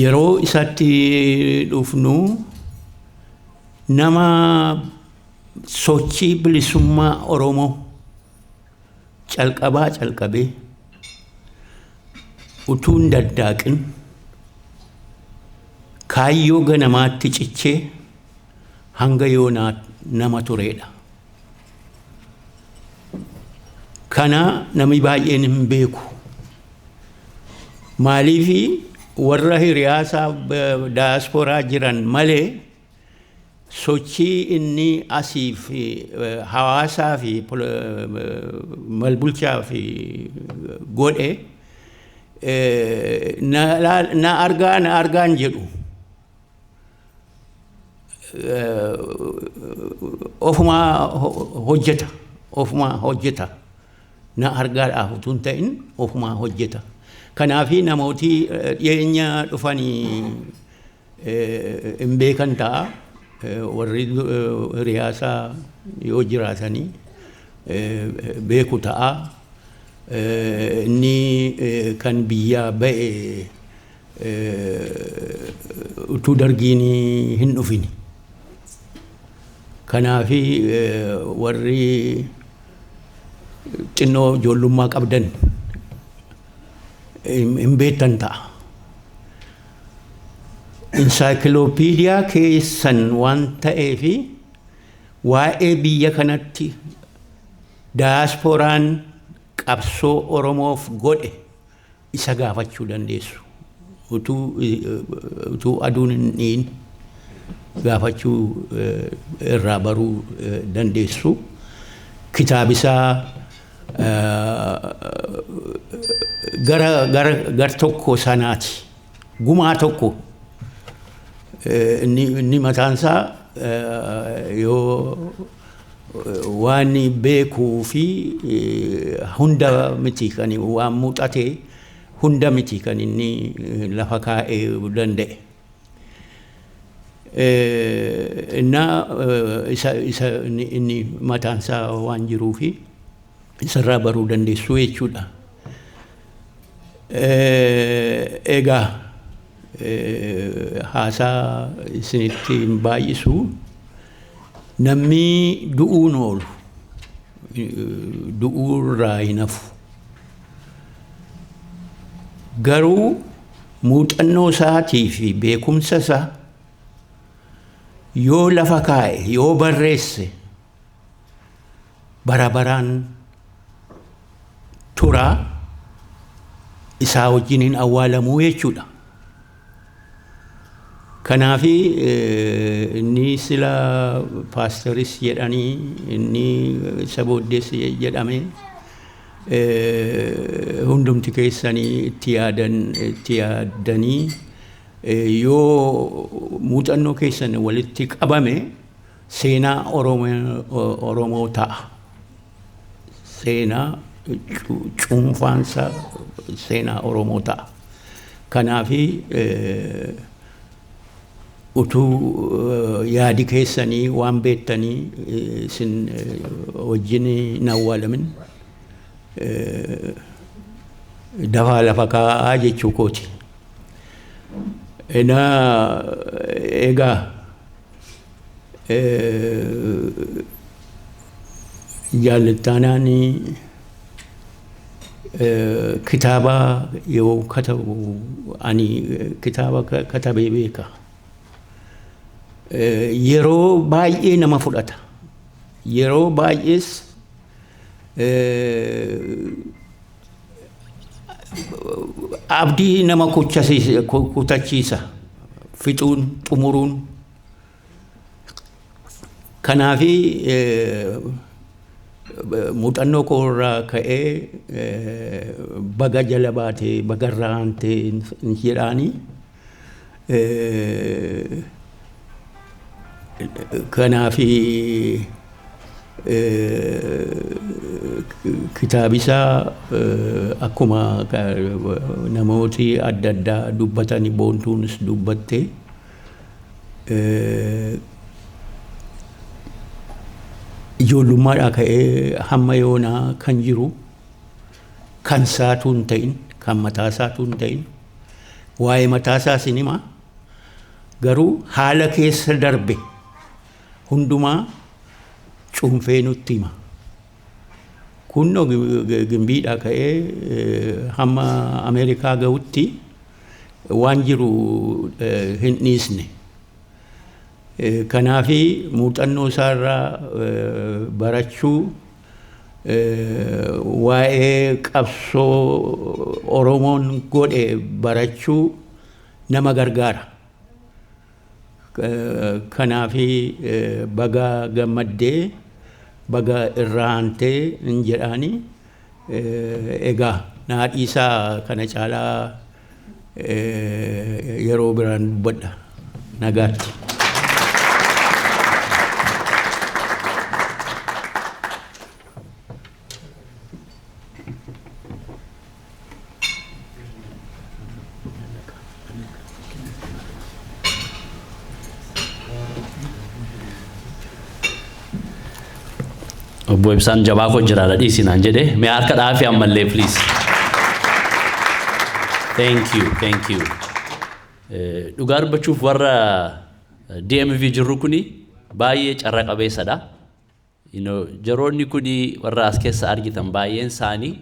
yeroo isatti dhufnu nama sochii bilisummaa Oromoo calqabee utuu hin daddaaqin kaayyoo ganamaatti cichee hanga yoonaa nama turedha. Kana namni baay'een hin beeku. Maaliifi warra hiriyaasaa daasporaa jiran malee sochii inni asii fi hawaasaa fi malbulchaa fi godhe na argaan jedhu. Ofuma hojjeta. Na argaadhaaf utuu hin ta'in ofuma hojjeta. Kanaafi namooti dhiyeenya dhufanii hin beekan ta'a. Warri hiriyaasaa yoo jiraatanii beeku ta'a. Inni kan biyyaa ba'e utuu dargiin hin dhufini. Kanaafi warri xinnoo ijoollummaa qabdan hin beektan ta'a. Encyclopedia keessan waan ta'eefi waa'ee biyya kanatti diasporaan qabsoo Oromoof godhe isa gaafachuu dandeessu. Utuu aduun hin dhiin gaafachuu irraa baruu dandeessu. Kitaabisaa gar tokko sanaati. Gumaa tokko inni mataansaa yoo waan beekuu fi hunda miti kan waan muuxatee hunda miti kan inni lafa kaa'ee danda'e. Isa inni mataansaa waan jiruu fi isarraa baruu dandeessu jechuudha. Egaa haasaa isinitti hin baay'isu. Namni du'uun oolu du'uurraa hin hafu. Garuu muuxannoo isaatii fi beekumsa isaa yoo lafa kaa'e yoo barreesse bara baraan turaa isaa wajjin hin awwaalamuu jechuudha. Kanaafi inni sila paastoris jedhanii inni isa booddees jedhame hundumti keessanii itti yaadanii yoo muuxannoo keessan walitti qabame seenaa Oromoo ta'a. Seenaa cuunfaansa seenaa Oromoo ta'a. Kanaafi utuu yaadi keessanii waan beektanii isin wajjin hin awwaalamin dafaa lafa kaa'aa jechuu kooti. Egaa jaallattaanaan kitaaba yoo katabu ani kitaaba katabee beeka. Yeroo baay'ee nama fudhata. Yeroo baay'ees abdii nama kutachiisa. Fixuun xumuruun. Kanaafi muuxannoo koorraa ka'ee baga jala baatee bagarraa hantee hin jedhaanii. Kanaafi kitaabisaa akkuma namooti adda addaa dubbatanii boontuunis dubbatte ijoollummaadhaa ka'ee hamma yoonaa kan jiru kan isaatu hin ta'in kan mataa isaatu hin ta'in waa'ee mataa isaas hin hima garuu haala keessa darbe hundumaa cuunfee nutti hima. Kunno gimbiidhaa ka'ee hamma Ameerikaa ga'utti waan jiru hin dhiisne. Kanaafi muuxannoo isaarraa barachuu waa'ee qabsoo Oromoon godhe barachuu nama gargaara. Kanaafi baga gammaddee baga irraa hantee hin jedhaani. Egaa naadhiisaa kana caalaa yeroo biraan dubbadha. Nagaatti. Obbo Ibsaan jabaa koo jiraadha dhiisinaan jedhe mee harka dhaafi ammallee please. Thank you. Dhugaa dubbachuuf warra DMV jirru kuni baay'ee carra qabeessadha. Jaroonni kuni warra as keessa argitan baay'een isaanii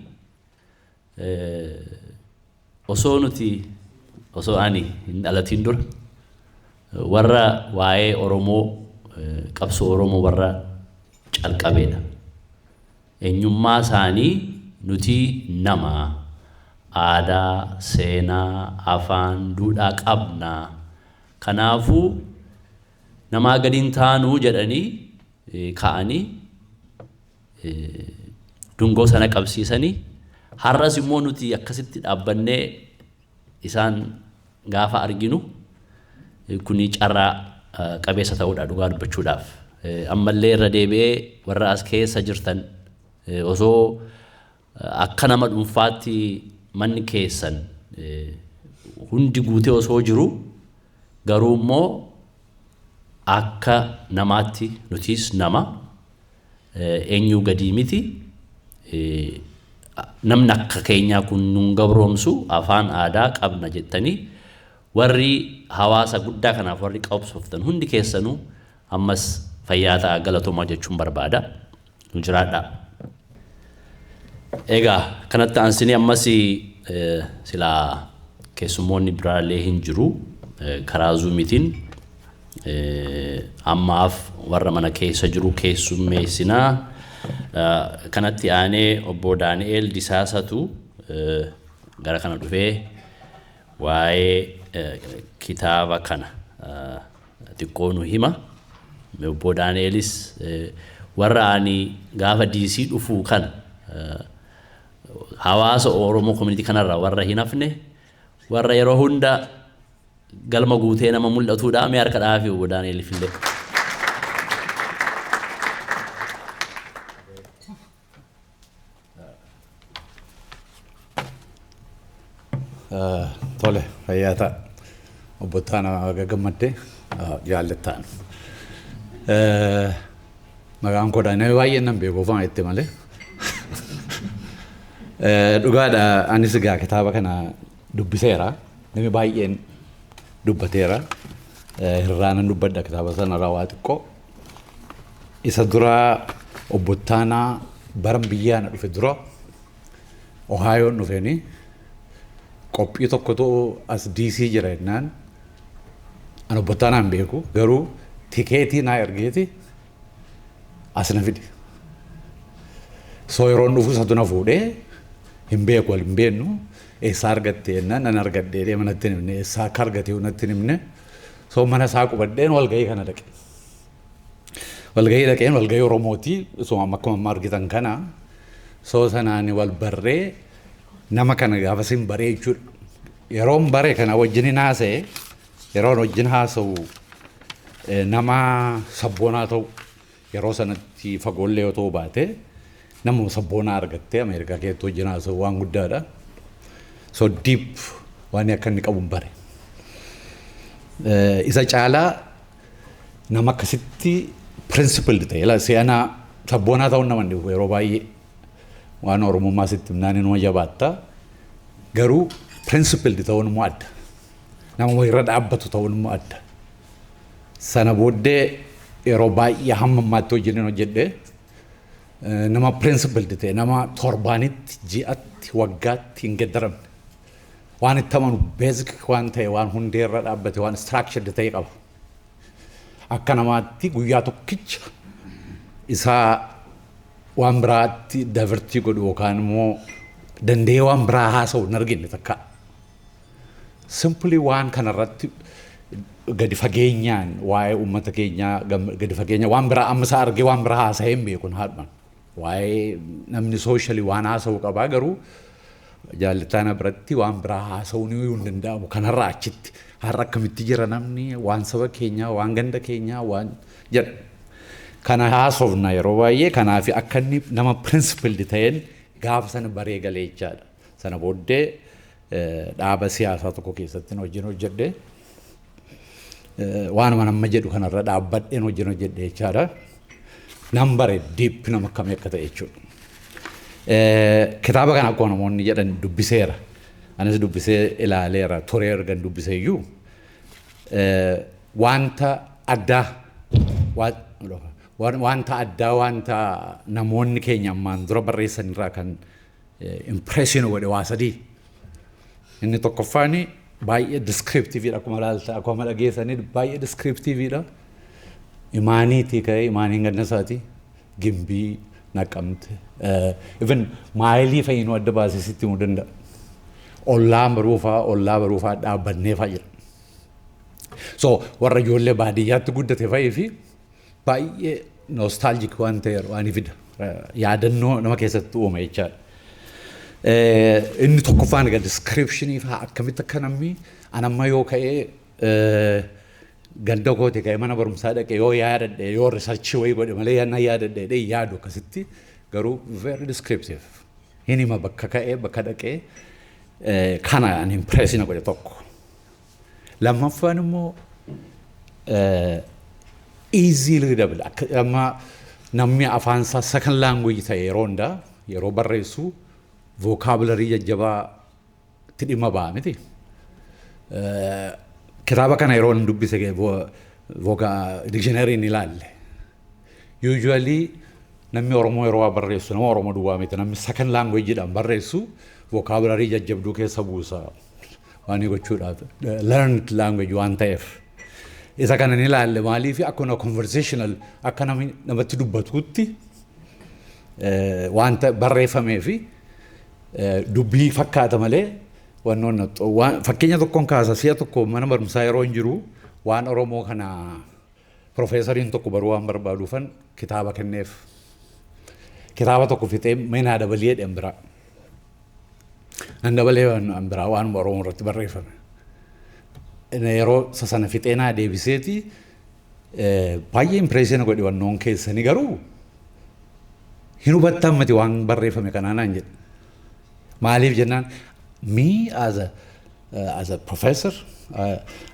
osoo ani hin dhalatin dura warra waa'ee Oromoo qabsoo Oromoo warra calqabeedha. Eenyummaa isaanii nuti nama aadaa, seenaa, afaan, duudhaa qabna. Kanaafuu namaa gadiin taanuu jedhanii ka'anii dungoo sana qabsiisanii har'as immoo nuti akkasitti dhaabbannee isaan gaafa arginu kuni carraa qabeessa ta'uudha dhugaa dubbachuudhaaf. Ammallee irra deebi'ee warra as keessa jirtan osoo akka nama dhuunfaatti manni keessan hundi guutee osoo jiru garuu immoo akka namaatti nutis nama eenyu gadii miti namni akka keenyaa kun nun gabroomsu afaan aadaa qabna jettanii warri hawaasa guddaa kanaaf warri qabsooftan hundi keessanuu ammas fayyaa ta'a galatoomaa jechuun barbaada. Nu jiraadha. Egaa kanatti aansinee ammas silaa keessummoonni biraallee hin jiru karaa zuumitiin ammaaf warra mana keessa jiru keessummeessinaa. Kanatti aanee obbo Daani'eel Disaasatu gara kana dhufee waa'ee kitaaba kana xiqqoo nu hima. Obbo Daani'eelis warra ani gaafa DC dhufuu kana hawaasa Oromoo community kanarraa warra hin hafne warra yeroo hunda galma guutee nama mul'atuudha. Mee harka dhaafi obbo Daani'eeliif illee. Tole fayyaa ta'a. Obbo Ittaanaa gammaddee jaallattaan. Maqaan koo Daani'eel baay'ee nan beeku ofaan itti malee. Dhugaadha anis egaa kitaaba kana dubbiseera. Namni baay'een dubbateera. Hirraanan dubbadha kitaaba sanarraa waa xiqqoo. Isa dura obbo Ittaanaa baran biyyaana dhufe dura Ohaayoon dhufeenii qophii tokkotu as DC jira jennaan ani obbo Ittaanaa hin beeku garuu tikeetii naa ergeeti as na fide. So yeroon dhufu isatu na fuudhee hin beeku wal hin beennu eessaa argatte jennaan nan argadhee manatti hin himne eessaa akka argate natti hin himne. So mana isaa qubadheen walgahii kana dhaqe. Walgahii dhaqeen walgahii Oromootii osoo akkuma argitan kana so sanaan wal barree nama kana gaafa sin baree jechuudha. Yeroon baree kana wajjin haasa'e yeroon wajjin haasa'u nama sabboonaa ta'u yeroo sanatti fagoollee yoo ta'u baate nama sabboonaa argattee Ameerikaa keessatti wajjin haasa'u waan guddaadha. So deep waan akka inni qabu bare. Isa caalaa nama akkasitti principled ta'e seenaa sabboonaa ta'uun nama dhibu yeroo baay'ee waan Oromummaa sitti himnaan nama jabaatta garuu principled ta'uun immoo adda. Nama irra dhaabbatu ta'uun immoo adda. Sana booddee yeroo baay'ee hamma ammaatti wajjin hojjedhe nama principled ta'e nama torbaanitti ji'atti waggaatti hin geddaramne. Waan itti amanu basic waan ta'e waan hundeerra dhaabbate waan structured ta'e qaba. Akka namaatti guyyaa tokkicha isaa waan biraatti davertii godhu yookaan immoo danda'ee waan biraa haasa'u hin argine takka. Simply waan kanarratti gadi fageenyaan waa'ee uummata keenyaa gadi fageenya waan biraa amma isaa argee waan biraa haasa'ee hin beekun haadhuman. Waa'ee namni socially waan haasa'u qabaa garuu jaallatana biratti waan biraa haasa'uun hin danda'amu kanarraa achitti har'a akkamitti jira namni waan saba keenyaa waan ganda keenyaa waan jedha. Kana haasofna yeroo baay'ee kanaaf akka inni nama principled ta'een gaafa sana baree galee jechaadha. Sana booddee dhaaba siyaasaa tokko keessatti wajjin hojjedhe waanuma nama jedhu kanarra dhaabbadheen wajjin hojjedhe jechaadha. Nam bare deep nama akkamii akka ta'e jechuudha. Kitaaba kana akkuma namoonni jedhan dubbiseera. Anis dubbisee ilaaleera turee ergan dubbisee iyyuu wanta addaa wanta namoonni keenya ammaan dura barreessan irraa kan impression godhe waa sadii. Inni tokkoffaani baay'ee descriptiveedha akkuma ilaalta akkuma dhageessanii baay'ee descriptiveedha. Imaaniitii ka'ee imaaniin ganna isaati Gimbii, Naqamte. Even maayilii fayyinuu adda baasee sitti himuu danda'a. Ollaa baruufaa dhaabbannee fayyada. So warra ijoollee baadiyyaatti guddate fayyii fi baay'ee nostalgic waan ta'eera waan fida. Yaadannoo nama keessatti uuma jechaadha. Inni tokkoffaan egaa descriptionii fa'aa akkamitti akka namni anamma yoo ka'ee ganda kooti ka'ee mana barumsaa dhaqee yoo yaadadhe yoo researchii wayii godhe malee yaadadhe yaadu akkasitti garuu very descriptive. Inni hima bakka ka'ee bakka dhaqee kana an impressina godhe tokko. Lammaffaan immoo easy readable amma namni afaan isaa second language ta'e yeroo hundaa yeroo barreessu vocabulary jajjabaa itti dhimma ba'a miti. Kitaaba kana yeroo hin dubbise dictionary ni ilaalle. Usually namni Oromoo yeroo barreessu nama Oromoo duwwaa miti namni second language dhaan barreessu vocabulary jajjabduu keessa buusa waan gochuudhaaf learned language waan ta'eef. Isa kana ni ilaalle maaliif akkuma conversational akka namatti dubbatuutti wanta barreeffamee fi dubbii fakkaata malee wannoon fakkeenya tokkoon kaasa si'a tokko mana barumsaa yeroo hin jiru waan Oromoo kana profeesariin tokko baruu waan barbaaduufan kitaaba kenneef. Kitaaba tokko fixee meenaa dabalee jedhan biraa. Nan dabalee waan biraa waan Oromoo irratti barreeffame. Yeroo sana fixee naa deebiseeti baay'ee impressiona godhe wannoon keessanii garuu hin hubattan miti waan barreeffame kanaanaan jedhe. Maaliif jennaan me as a professor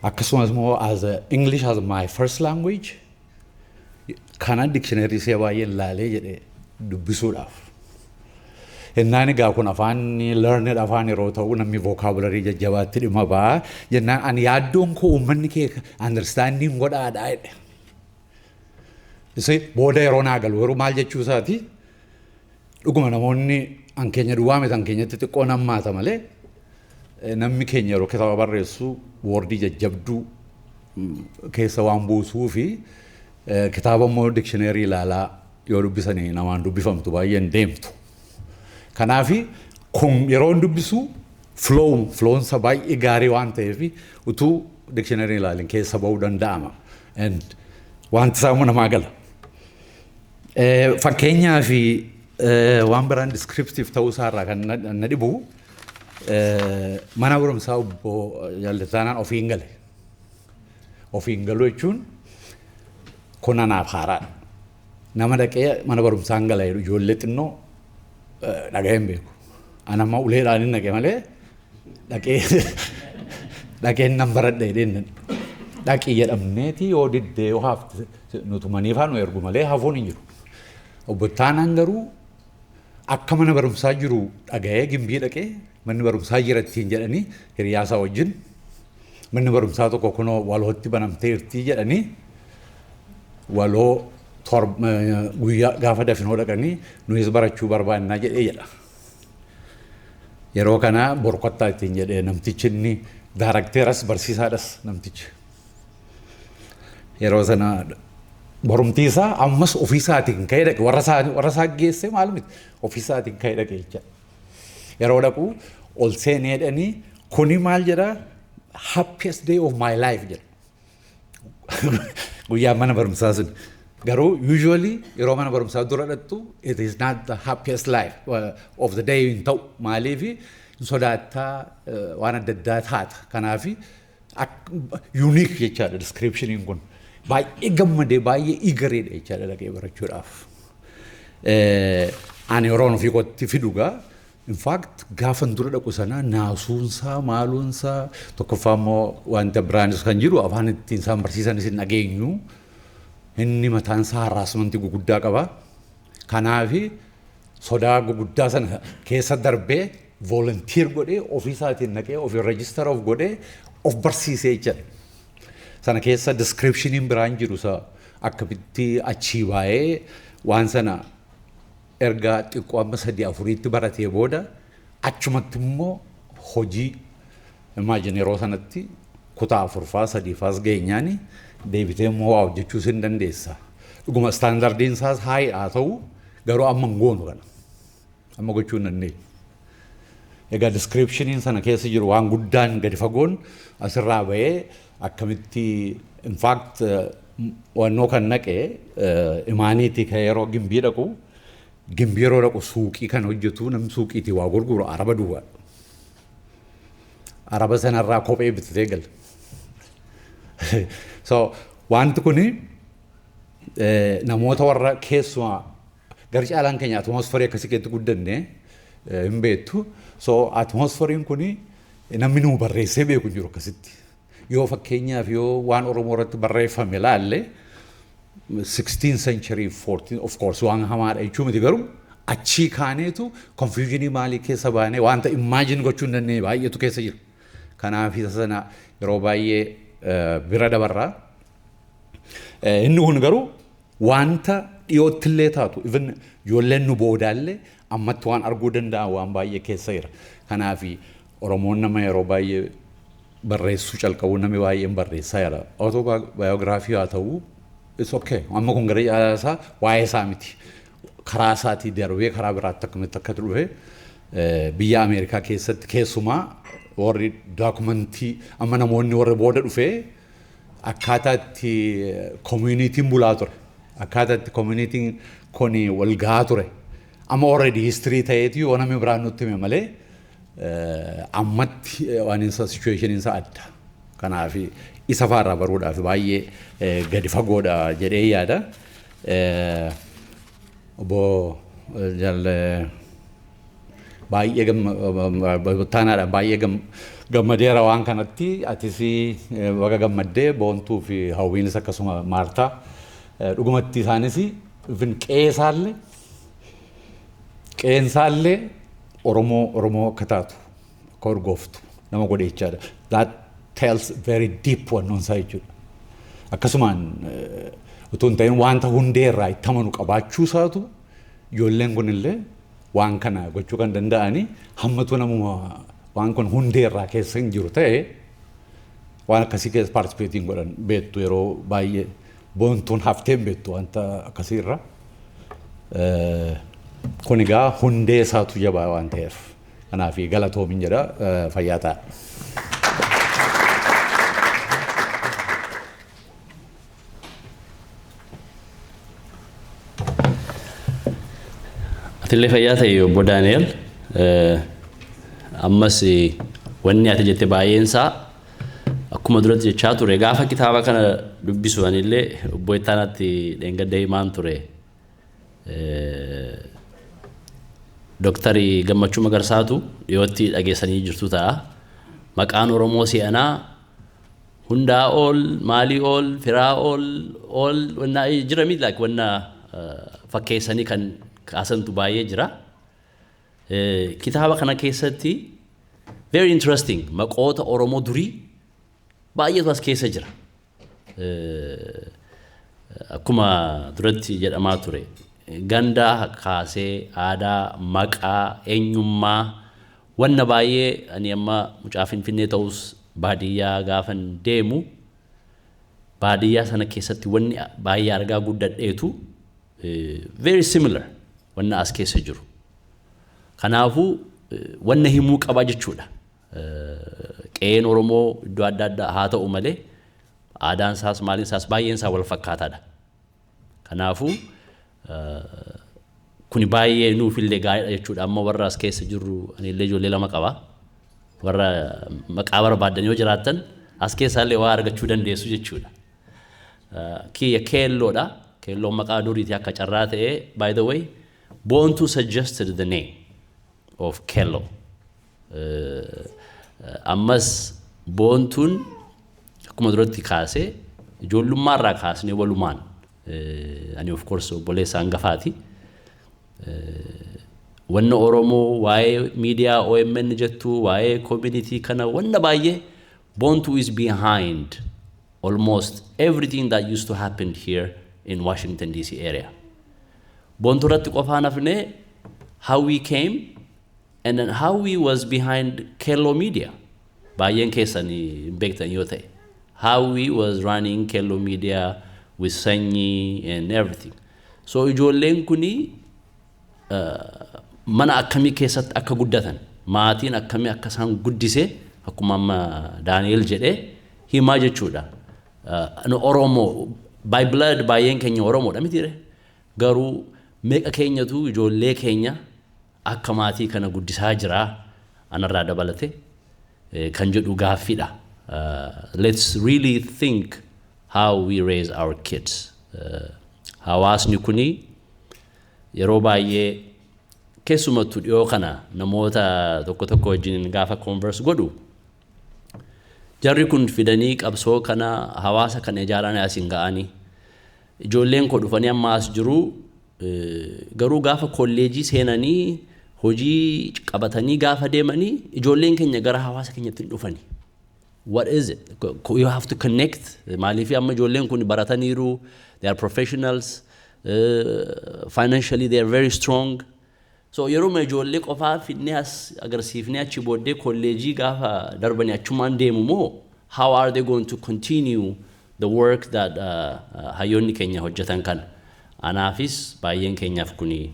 akkasumas immoo as a English as my first language kana dictionary see baay'ee ilaalee jedhe dubbisuudhaaf. Jennaan egaa kun afaan learned afaan yeroo ta'u namni vocabulary jajjabaatti dhimma ba'a jennaan ani yaaddoon koo uummanni kee understanding godhaadhaa jedhe. Isee booda yeroo naa galu yeroo maal jechuu isaati dhuguma namoonni an keenya duwwaa miti an keenyatti xiqqoo nammaata malee namni keenya yeroo kitaaba barreessu woordii jajjabduu keessa waan buusuu fi kitaaba immoo dictionary ilaalaa yoo dubbisanii namaan dubbifamtu baay'een deemtu. Kanaafi kun yeroo dubbisu flown sa baay'ee gaarii waan ta'eef utuu dictionary ilaalin keessa ba'uu danda'ama. And wanti isaa immoo namaa gala. Fakkeenyaa fi waan biraan descriptive ta'uu isaarraa kan na dhibu mana barumsaa obbo Jaallataanaan ofiin gale. Ofiin galuu jechuun kun anaaf haaraadha. Nama dhaqee mana barumsaan gala jedhu ijoollee xinnoo dhaga'een beeku. Anamma uleedhaan hin dhaqe malee dhaqeen nan baradha jedheen dhaqii jedhamneeti yoo diddee yoo haafte nutumanii faan nu ergu malee hafuun hin jiru. Obbo Ittaanaan garuu akka mana barumsaa jiru dhaga'ee gimbii dhaqee manni barumsaa jirattiin jedhanii hiriyaasaa wajjin manni barumsaa tokko kunoo walootti banamteertii jedhanii waloo guyyaa gaafa dafinoo dhaqanii nuyis barachuu barbaannaa jedhee jedha. Yeroo kana borkottaa ittiin jedhee namtichi inni daarakteeras barsiisaadhas namtichi. Yeroo sana borumtii isaa ammas ofiisaatiin ka'ee dhaqe warra isaa geesse maal miti ofiisaatiin ka'ee dhaqe jecha. Yeroo dhaqu ol seenee jedhanii kuni maal jedha happiest day of my life jedha. Guyyaa mana barumsaa sun. Garuu usually yeroo mana barumsaa dura dhattu it is not the happiest life of the day hin ta'u maaliif sodaattaa waan adda addaa taata. Kanaafi unique jechaadha descriptioniin kun. Baay'ee gammadee baay'ee eagereedha jechaadha dhaqee barachuudhaaf. Ani yeroon ofii kootti fidugaa in fact gaafan dura dhaqu sana naasuunsaa maaluunsaa tokkoffaa immoo wanta biraanis kan jiru afaan ittiin isaan barsiisanis hin dhageenyu. Inni mataan isaa haraasmantii guguddaa qaba. Kanaafi sodaa guguddaa sana keessa darbee volunteer godhee ofiisaatiin naqee ofii register of godhee of barsiisee jechuudha. Sana keessa descriptioniin biraan jiru isa akkamitti achii baay'ee waan sana erga xiqqoo amma 3-4tti baratee booda achumatti immoo hojii imagine yeroo sanatti kutaa 4faa 3faas geenyaani deebitee immoo waa hojjechuu sin dandeessa. dhuguma standardiin isaas haay haa ta'u garuu amma hin goonu kana amma gochuu hin dandeenye. Egaa descriptioniin sana keessa jiru waan guddaan gadi fagoon asirraa bahee akkamitti in fact wannoo kan naqee imaaniitii kan yeroo gimbii dhaqu gimbii yeroo dhaqu suuqii kan hojjetu namni suuqiitii waa gurguru araba duwwaa. Araba sanarraa kophee bitatee gala. So wanti kuni namoota warra keessumaa gara caalaan keenya atmosferii akkasii keessatti guddanne hin beektu. So atmosferiin kuni namni nu barreessee beeku jiru akkasitti. Yoo fakkeenyaaf yoo waan Oromoo irratti barreeffame laalle 16th century 14 of course waan hamaadha jechuu miti garuu achii kaaneetu confusionii maalii keessa baanee wanta imagine gochuu hin dandeenye baay'eetu keessa jira. Kanaaf isa sana yeroo baay'ee bira dabarraa. Inni kun garuu wanta dhiyootti illee taatu even ijoolleen nu boodaallee ammatti waan arguu danda'an waan baay'ee keessa jira. Kanaaf Oromoon nama yeroo baay'ee barreessuu calqabu namni baay'een barreessaa jira. Autobiography haa ta'u it's okay. Amma kun gara jaalasa waa'ee isaa miti. Karaa isaatii darbee karaa biraatti akkamitti akka dhufe biyya Ameerikaa keessatti keessumaa warri daakumentii amma namoonni warri booda dhufee akkaataa itti community'n bulaa ture. Akkaataa itti community'n kun wal gahaa ture. Amma already history ta'eeti yoo namni biraan nutti hime malee ammatti waan isa situation isa adda. Kanaaf isa faarraa baruudhaaf baay'ee gadi fagoodha jedhee yaada. Obbo Jalle baay'ee Ittaanaadhaan baay'ee gammadeera waan kanatti atis baga gammaddee boontuu fi hawwiinis akkasuma maartaa dhugumatti isaanis qeensaallee Oromoo akka taatu akka urgooftu nama godhe jechaadha. That tells very deep wannoon isaa jechuudha. Akkasumaan utuu hin ta'in wanta hundeerraa itti amanu qabaachuu isaatu ijoolleen kunillee waan kana gochuu kan danda'ani hammatu namuma waan kun hundeerraa keessa hin jiru ta'e waan akkasii keessa participating godhan beektu yeroo baay'ee boontuun hafteen beektu wanta akkasiirra. Kun egaa hundee isaatu jabaa waan ta'eef kanaaf galatoomin jedha fayyaa ta'a. Atillee fayyaa ta'e obbo Daani'el ammas wanni ati jette baay'een isaa akkuma duratti jechaa ture gaafa kitaaba kana dubbisu anillee obbo Ittaanaatti dheengadda himaan ture. Doktari Gammachuu Magarsaatu dhiyootti dhageessanii jirtu ta'a. Maqaan Oromoo si'anaa hundaa ol maalii ol firaa ol wanna jira miti like wanna fakkeessanii kan kaasantu baay'ee jira. Kitaaba kana keessatti very interesting maqoota Oromoo durii baay'eetu as keessa jira. Akkuma duratti jedhamaa ture. Gandaa kaasee aadaa maqaa eenyummaa wanna baay'ee ani amma mucaa Finfinnee ta'us baadiyyaa gaafan deemu baadiyyaa sana keessatti wanni baay'ee argaa guddadheetu very similar wanna as keessa jiru. Kanaafuu wanna himuu qaba jechuudha. Qe'een Oromoo iddoo adda addaa haa ta'u malee aadaan isaas maaliin isaas baay'een isaa wal fakkaataadha. Kanaafuu kuni baay'ee nuufillee gaariidha jechuudha. Amma warra as keessa jirru anillee ijoollee lama qaba. Warra maqaa barbaadan yoo jiraattan as keessaallee waa argachuu dandeessu jechuudha. Kiyya Kelloodha. Kelloon maqaa duriiti akka carraa ta'e. By the way, Boontu suggested the name of Kello. Ammas Boontuun akkuma duratti kaasee ijoollummaarraa kaasnee walumaan ani of course obboleessa hangafaati. Wanna Oromoo waa'ee media OMN jettu waa'ee community kana wanna baay'ee Boontu is behind almost everything that used to happen here in Washington DC area. Boontu irratti qofaan hafne how we came and then how we was behind Kello media. Baay'een keessanii beektan yoo ta'e how we was running Kello media with sanyii and everything. So ijoolleen kuni mana akkamii keessatti akka guddatan, maatiin akkamii akka isaan guddise akkuma amma Daani'el jedhee himaa jechuudha. Oromoo by blood baay'een keenya Oromoodha mitiire. Garuu meeqa keenyatu ijoollee keenya akka maatii kana guddisaa jira anarraa dabalate kan jedhu gaaffiidha. Let's really think how we raise our kids. Hawaasni kuni yeroo baay'ee keessumattuu dhiyoo kana namoota tokko tokko wajjin gaafa converse godhu jarri kun fidanii qabsoo kana hawaasa kana ijaaranii asiin ga'anii ijoolleen koo dhufanii amma as jiru garuu gaafa kolleejii seenanii hojii qabatanii gaafa deemanii ijoolleen keenya gara hawaasa keenyatti dhufanii. What is it? You have to connect. Maaliif amma ijoolleen kun barataniiru, they are professionals, financially they are very strong. So yeroo ma ijoollee qofaa fidnee as agarsiifnee achi booddee kolleejii gaafa darbanii achumaan deemu moo how are they going to continue the work that hayyoonni keenya hojjetan kana? Anaafis baay'een keenyaaf kuni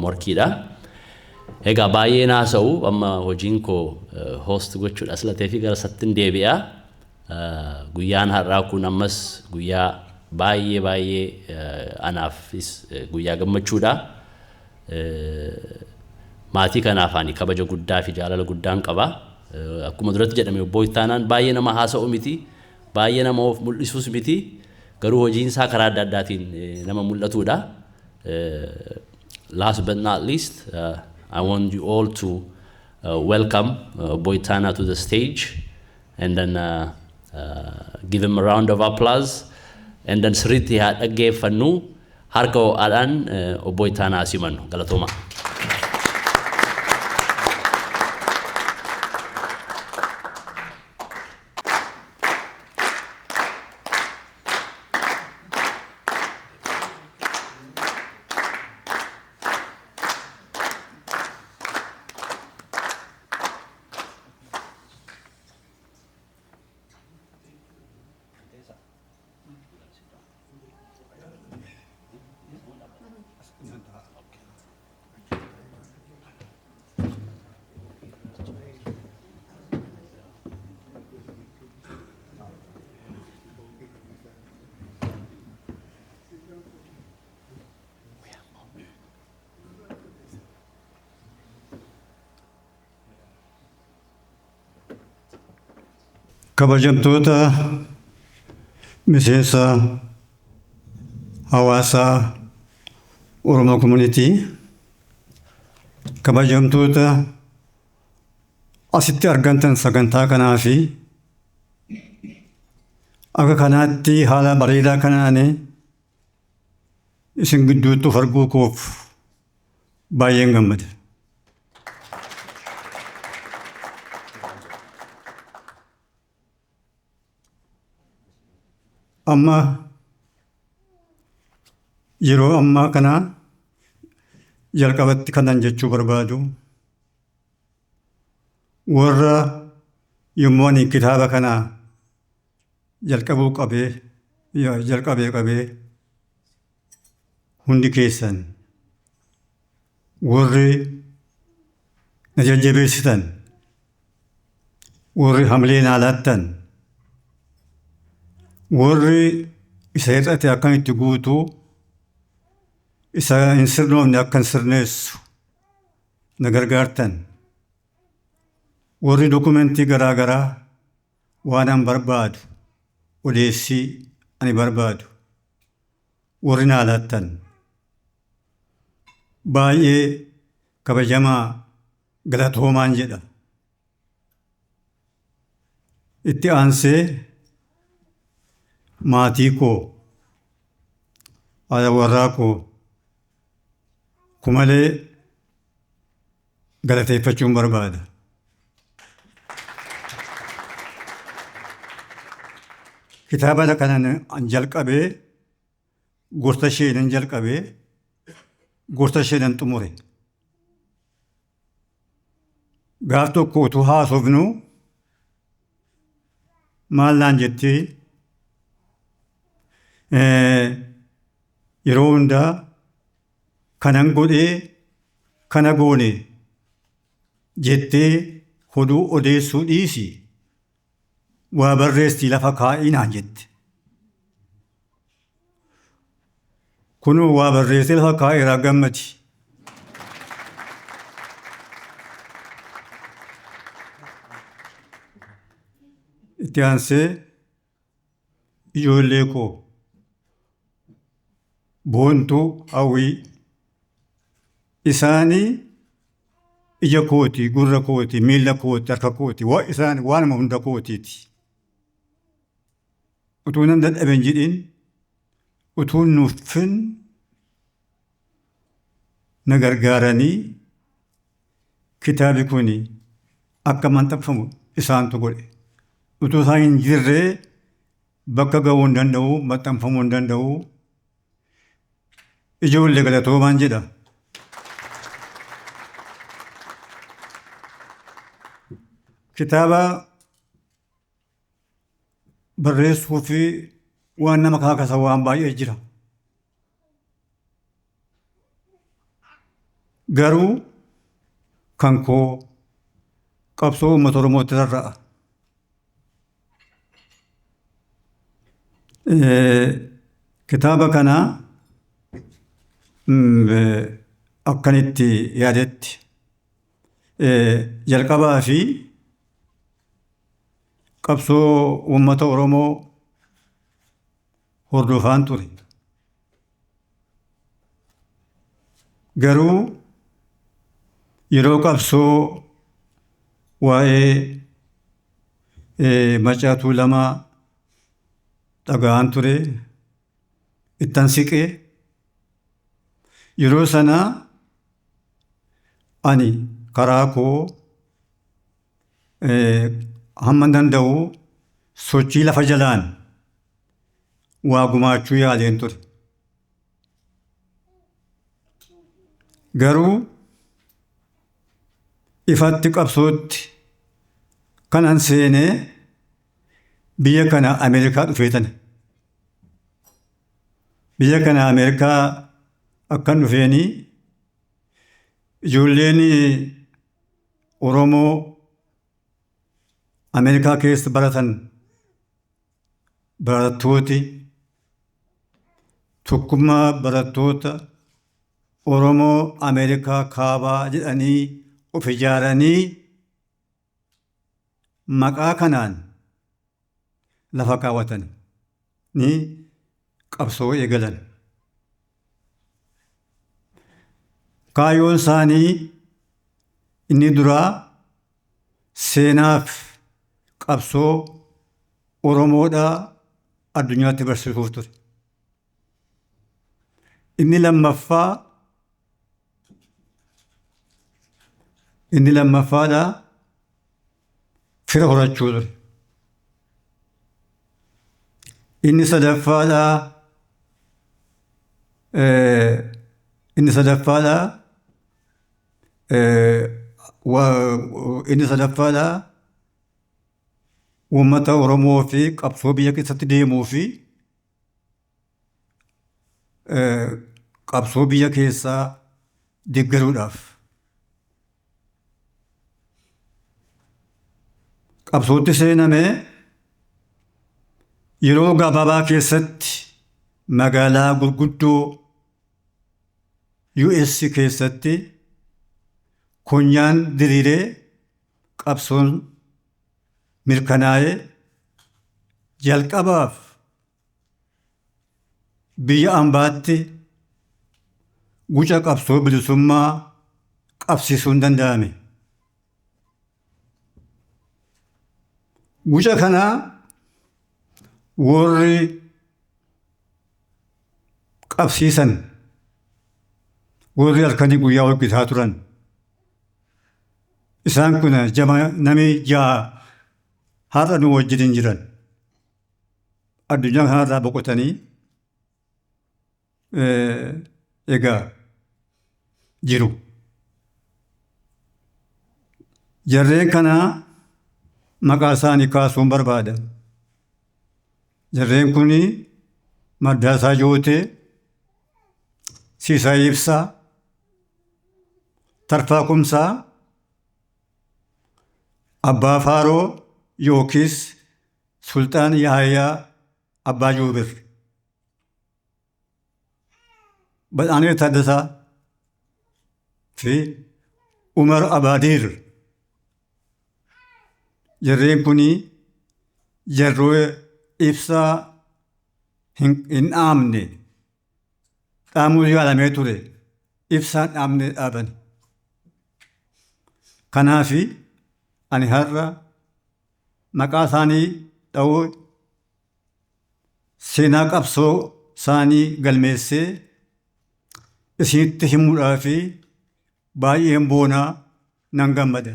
morkiidha. Egaa baay'ee naasa'u amma hojiin koo host gochuudha aslatee fi gara sattin deebi'a. Guyyaan har'aa kun ammas guyyaa baay'ee anaafis guyyaa gammachuudha. Maatii kanaaf ani kabaja guddaa fi jaalala guddaan qaba. Akkuma duratti jedhame obbo Ittaanaan baay'ee nama haasa'u miti, baay'ee nama of mul'isuus miti, garuu hojiin isaa karaa adda addaatiin nama mul'atudha. Last but not least, I want you all to welcome Ittaanaa to the stage and then give him a round of applause and then sirriitti haa dhaggeeffannu harka ho'aadhaan Ittaanaa simannu galatooma. Kabajamtoota miseensa hawaasa Oromoo community, kabajamtoota asitti argamtan sagantaa kanaa fi akka kanaatti haala bareedaa kanaan isin gidduutti of arguu koof baay'een gammade. Amma yeroo ammaa kana jalqabatti kanan jechuu barbaadu warra yommuu ani kitaaba kana jalqabee qabee hundi keessan warri na jajjabeessitan warri hamilee naa laattan warri isa hir'ate akkamitti guutuu isa hin sirnoofne akka hin sirneessu na gargaartan warri dokumentii garaa garaa waan an barbaadu odeessii ani barbaadu warri naa laattan baay'ee kabajamaa galatoomaan jedha. Itti aansee maatii koo haadha warraa koo kumalee galateeffachuun barbaada. Kitaaba kanan jalqabee gorsa isheenan jalqabee gorsa isheenan xumure. Gaaf tokko utuu haasofnu maal naan jettee yeroo hundaa kanan godhee kana goone jettee hoduu odeessuu dhiisi waa barreessi lafa kaa'inaan jette. Kunoo waa barreessee lafa kaa'eeraa gammadi. Itti aansee ijoollee koo boontuu hawwii isaanii ija kooti, gurra kooti, miila kooti, harka kooti, isaan waanuma hunda kootiiti. Utuu nan dadhaben jedhin, utuu nuffin na gargaaranii kitaabi kun akka maxxanfamu isaantu godhe. Utuu isaan hin jirree bakka ga'uu hin danda'u, maxxanfamuu hin danda'u. Ijoollee galatoomaan jedha. Kitaaba barreessuu fi waan nama kaakasa waan baay'ee jira. Garuu kan koo qabsoo uummata Oromootti rarra'a. Kitaaba kana akkanitti yaadetti jalqabaa fi qabsoo uummata Oromoo hordofaan ture. Garuu yeroo qabsoo waa'ee Macaatuu Lamaa dhaga'an ture, ittan siqee yeroo sana ani karaa koo hamma danda'u sochii lafa jalaan waa gumaachuu yaaleen ture. Garuu ifatti qabsootti kanan seenee biyya kana Ameerikaa dhufeetan. Biyya kana Ameerikaa akkan dhufeenii ijoolleen Oromoo Ameerikaa keessa baratan barattooti tokkummaa barattoota Oromoo Ameerikaa kaabaa jedhanii of ijaaranii maqaa kanaan lafa kaawwatan ni qabsoo eegalan. Kaayyoon isaanii inni duraa seenaaf qabsoo Oromoodhaa addunyaatti barsiisuuf ture. Inni lammaffaadhaa fira horachuu ture. Inni sadaffaadhaa uummata Oromoo fi qabsoo biyya keessatti deemuu fi qabsoo biyya keessaa deeggaruudhaaf. Qabsootti seenamee yeroo gabaabaa keessatti magaalaa gurguddoo US keessatti konyaan diriiree qabsoon mirkanaa'ee jalqabaaf biyya ambaatti guca qabsoo bilisummaa qabsiisuun danda'ame. Guca kanaa warri qabsiisan warri halkanii guyyaa hojjetaa turan isaan kun namni 6 har'a nu wajjin jiran addunyaa kanarraa boqotanii egaa jiru. Jarreen kanaa maqaa isaanii kaasuun barbaada. Jarreen kun Mardaasaa Jootee, Siisaa Ibsaa, Tarfaa Kumsaa, Abbaa Faaroo yookiis Sultaan Yahaayaa Abbaa Joobir, Badhaanee Taaddasaa fi Umar Abaadir. Jarreen kunii jarroo ibsaa hin dhaamne dhaamuu yaalamee ture ibsaan dhaamne dhaaban. Kanaafi ani har'a maqaa isaanii dha'uu seenaa qabsoo isaanii galmeessee isinitti himuudhaa fi baay'een boonaa nan gammada.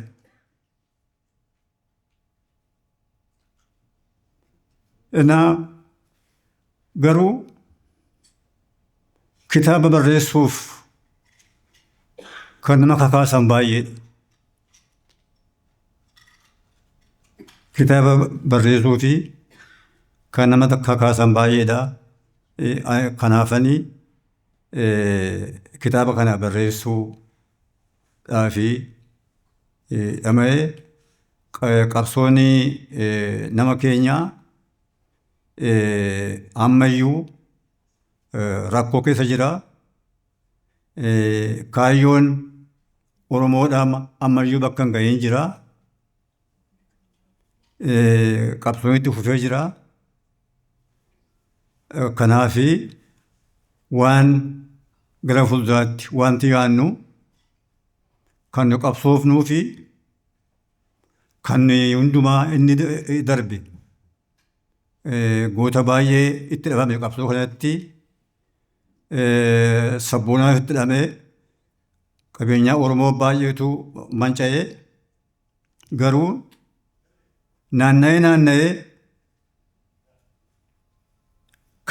Garuu kitaaba barreessuuf kan nama kakaasan baay'eedha. Kitaaba barreessuu fi kan nama kakaasan baay'eedha. Kanaafanii kitaaba kana barreessuudhaa fi dhama'ee qabsoonni nama keenyaa ammayyuu rakkoo keessa jira. Kaayyoon Oromoodhaa ammayyuu bakka hin gahiin jira. Qabsoon itti fufee jira. Kanaafi waan gara fuulduraatti wanti yaannu kan nu qabsoofnuu fi kan hundumaa inni darbe goota baay'ee itti dhabame qabsoo kanatti sabboonaa itti dhabame qabeenyaa Oromoo baay'eetu manca'ee garuu naanna'ee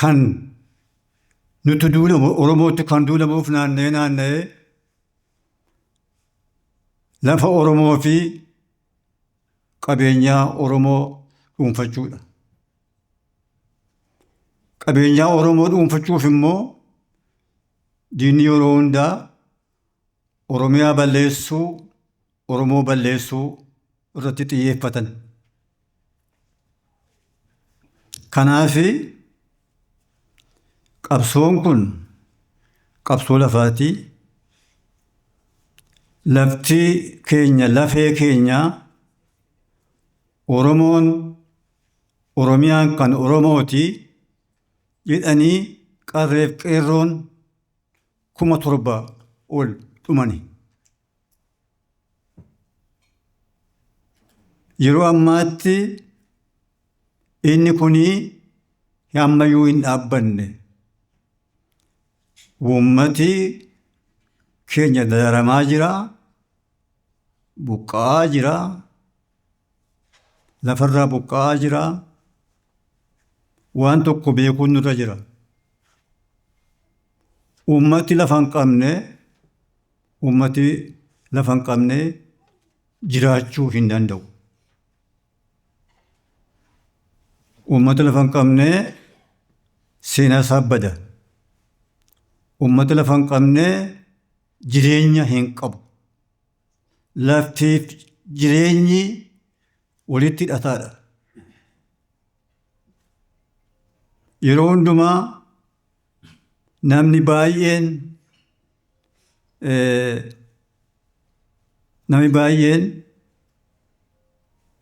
kan nuti duulamu Oromootti kan duulamuuf naanna'ee lafa Oromoo fi qabeenyaa Oromoo dhuunfachuudha. Qabeenyaa Oromoo dhuunfachuuf immoo diinni yeroo hundaa Oromiyaa balleessuu, Oromoo balleessuu irratti xiyyeeffatan. Kanaafi qabsoon kun qabsoo lafaati. Lafti keenya, lafee keenya Oromoon, Oromiyaan kan Oromooti jedhanii qarreef qeerroon 7,000 ol dhumani. Yeroo ammaatti inni kunii ammayyuu hin dhaabbanne. Uummati keenya dararamaa jira, buqqa'aa jira, lafarraa buqqa'aa jira, waan tokko beekuun nurra jira. Uummati lafa hin qabne jiraachuu hin danda'u. Uummata lafa hin qabne seenaa isaa bada. Uummata lafa hin qabne jireenya hin qabu. Laftiif jireenyi walitti hidhataadha. Yeroo hundumaa namni baay'een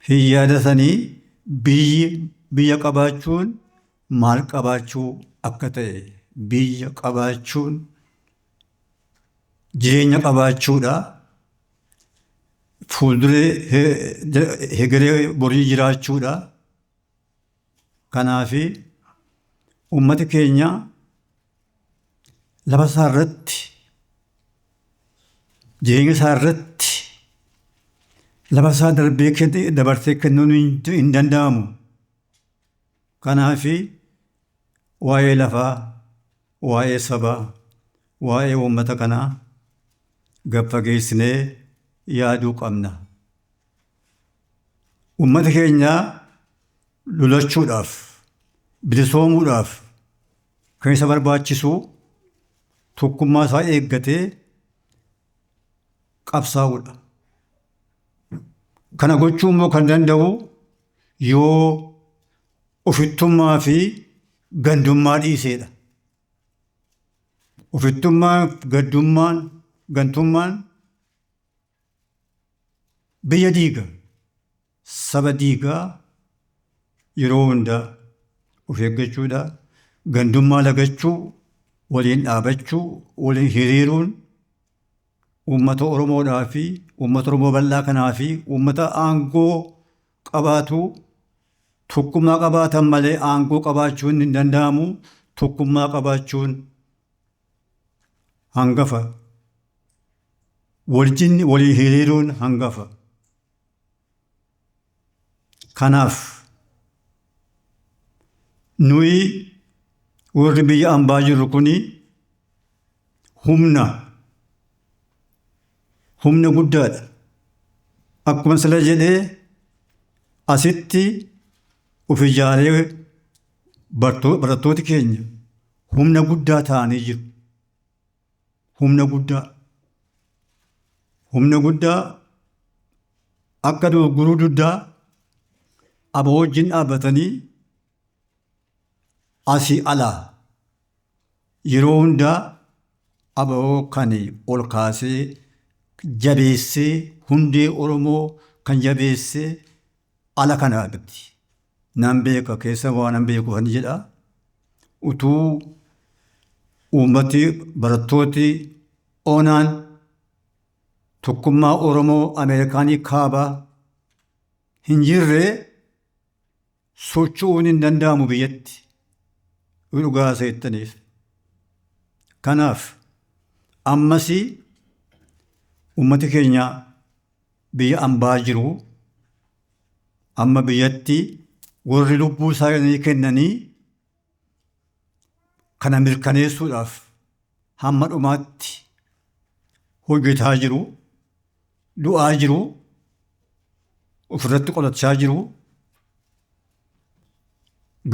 hin yaadatanii biyya qabaachuun maal qabaachuu akka ta'e, biyya qabaachuun jireenya qabaachuudha. Fuulduree hegeree borii jiraachuudha. Kanaafi uummati keenya lafa isaa irratti, jireenya isaa irratti lafa isaa dabarsee kennuun hin danda'amu. Kanaafi waa'ee lafaa, waa'ee sabaa, waa'ee uummata kanaa gad fageessinee yaaduu qabna. Uummata keenya lolachuudhaaf, bilisoomuudhaaf kan isa barbaachisu tokkummaa isaa eeggatee qabsaa'uudha. Kana gochuu immoo kan danda'u yoo ofittummaa fi gandummaa dhiiseedha. Ofittummaa gantummaan biyya diiga, saba diigaa yeroo hundaa of eeggachuudha. Gandummaa lagachuu, waliin dhaabachuu, waliin hiriiruun uummata Oromoodhaa fi uummata Oromoo bal'aa kanaa fi uummata aangoo qabaatu tokkummaa qabaatan malee aangoo qabaachuun hin danda'amu. Tokkummaa qabaachuun hangafa. Wajjin walii hiriiruun hangafa. Kanaaf nuyi warri biyya ambaa jirru kuni humna guddaadha. Akkuma sila jedhee asitti of ijaaree barattooti keenya humna guddaa ta'anii jiru. Humna guddaa akka guruu duddaa aba wajjin dhaabbatanii asii alaa yeroo hundaa aboo kan ol kaasee jabeessee hundee Oromoo kan jabeessee ala kanaatti nan beeka keessa waan nan beeku kan jedha. Utuu uummati barattooti oonaan tokkummaa Oromoo Ameerikaanii kaabaa hin jirre socho'uun hin danda'amu biyyatti. Dhugaa seettaniif. Kanaaf ammasii uummati keenya biyya ambaa jiru amma biyyatti warri lubbuu isaanii kennanii kana mirkaneessuudhaaf hamma dhumaatti hojjetaa jiru, du'aa jiru, ofirratti qolachaa jiru,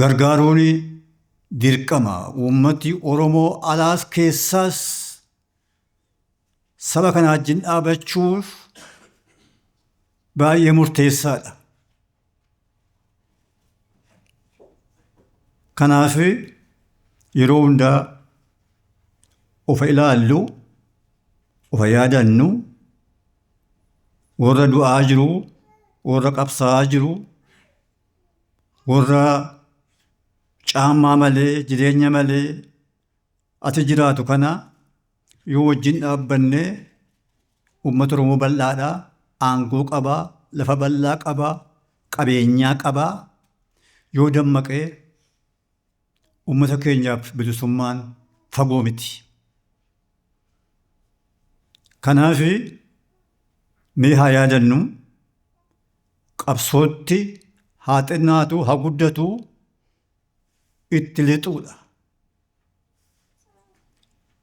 gargaaruun dirqama. Uummati Oromoo alaas keessaas saba kana wajjin dhaabachuuf baay'ee murteessaadha. Kanaaf yeroo hundaa ofa ilaallu, ofa yaadannu, warra du'aa jiru, warra qabsaa'aa jiru, warra caammaa malee, jireenya malee ati jiraatu kana yoo wajjin dhaabbanne uummata Oromoo bal'aadhaa, aangoo qabaa, lafa bal'aa qabaa, qabeenyaa qabaa, yoo dammaqee uummata keenyaaf bilisummaan fagoo miti. Kanaaf mee haa yaadannu, qabsootti haa xinnaatu, haa guddatu, itti lixuudha.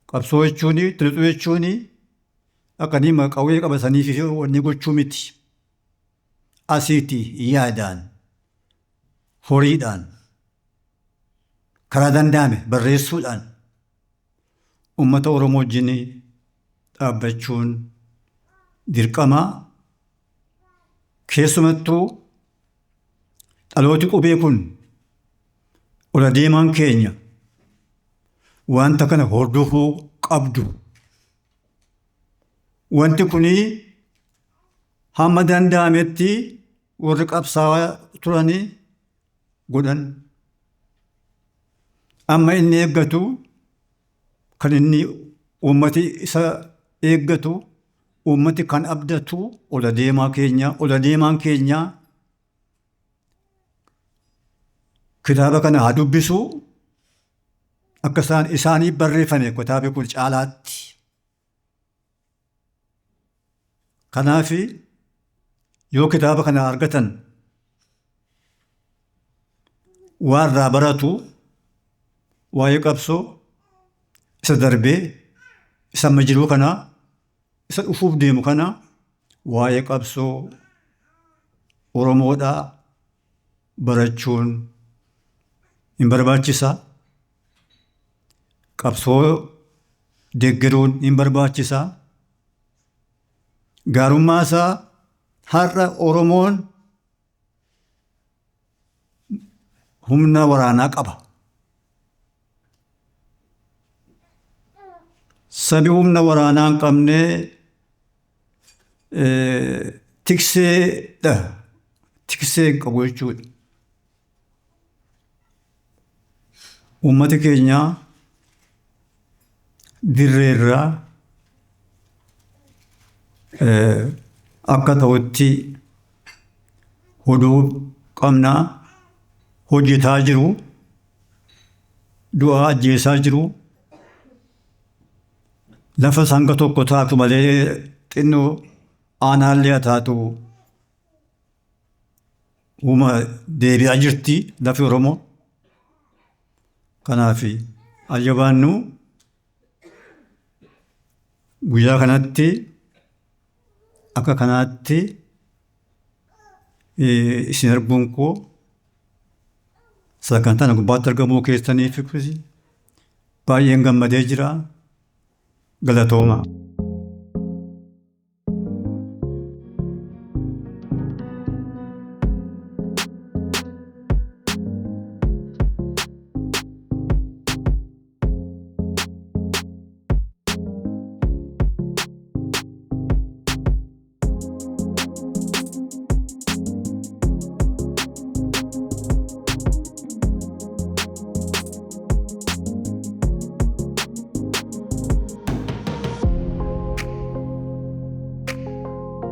Qabsoo jechuun, itti lixuu jechuun akkanii qawwee qabatanii fi wanni gochuu miti. Asiiti yaadaan, horiidhaan, karaa danda'ame barreessuudhaan uummata Oromoo wajjin dhaabbachuun dirqama. Keessumattuu dhalooti qubee kun ola deemaan keenya wanta kana hordofuu qabdu. Wanti kuni hamma danda'ametti warri qabsaa'aa turanii godhan. Amma inni eeggatu, kan inni uummati isa eeggatu, uummati kan abdatu ola deemaan keenya kitaaba kana haa dubbisu. Akka isaanii barreeffame kitaabi kun caalaatti. Kanaaf yoo kitaaba kana argatan waan irraa baratu waa'ee qabsoo isa darbee isa amma jiru kana isa dhufuuf deemu kana waa'ee qabsoo Oromoodhaa barachuun hin barbaachisa. qabsoo deeggaruun hin barbaachisaa. Gaarummaa isaa har'a Oromoon humna waraanaa qaba. Sabi humna waraanaa hin qabne tikseedha. Tiksee hin qabu jechuudha. Uummati keenya dirreerraa akka ta'utti hodhuu qabnaa, hojjetaa jiru, du'aa ajjeesaa jiru. Lafa sanga tokko taatu malee xinnoo aanaallee taatu uuma deebi'aa jirti lafi Oromoo. Kanaaf ajjabaannu guyyaa kanatti akka kanaatti isin arguun koo sagantaan gubbaatti argamuu keessaniif baay'een gammadee jira. Galatooma.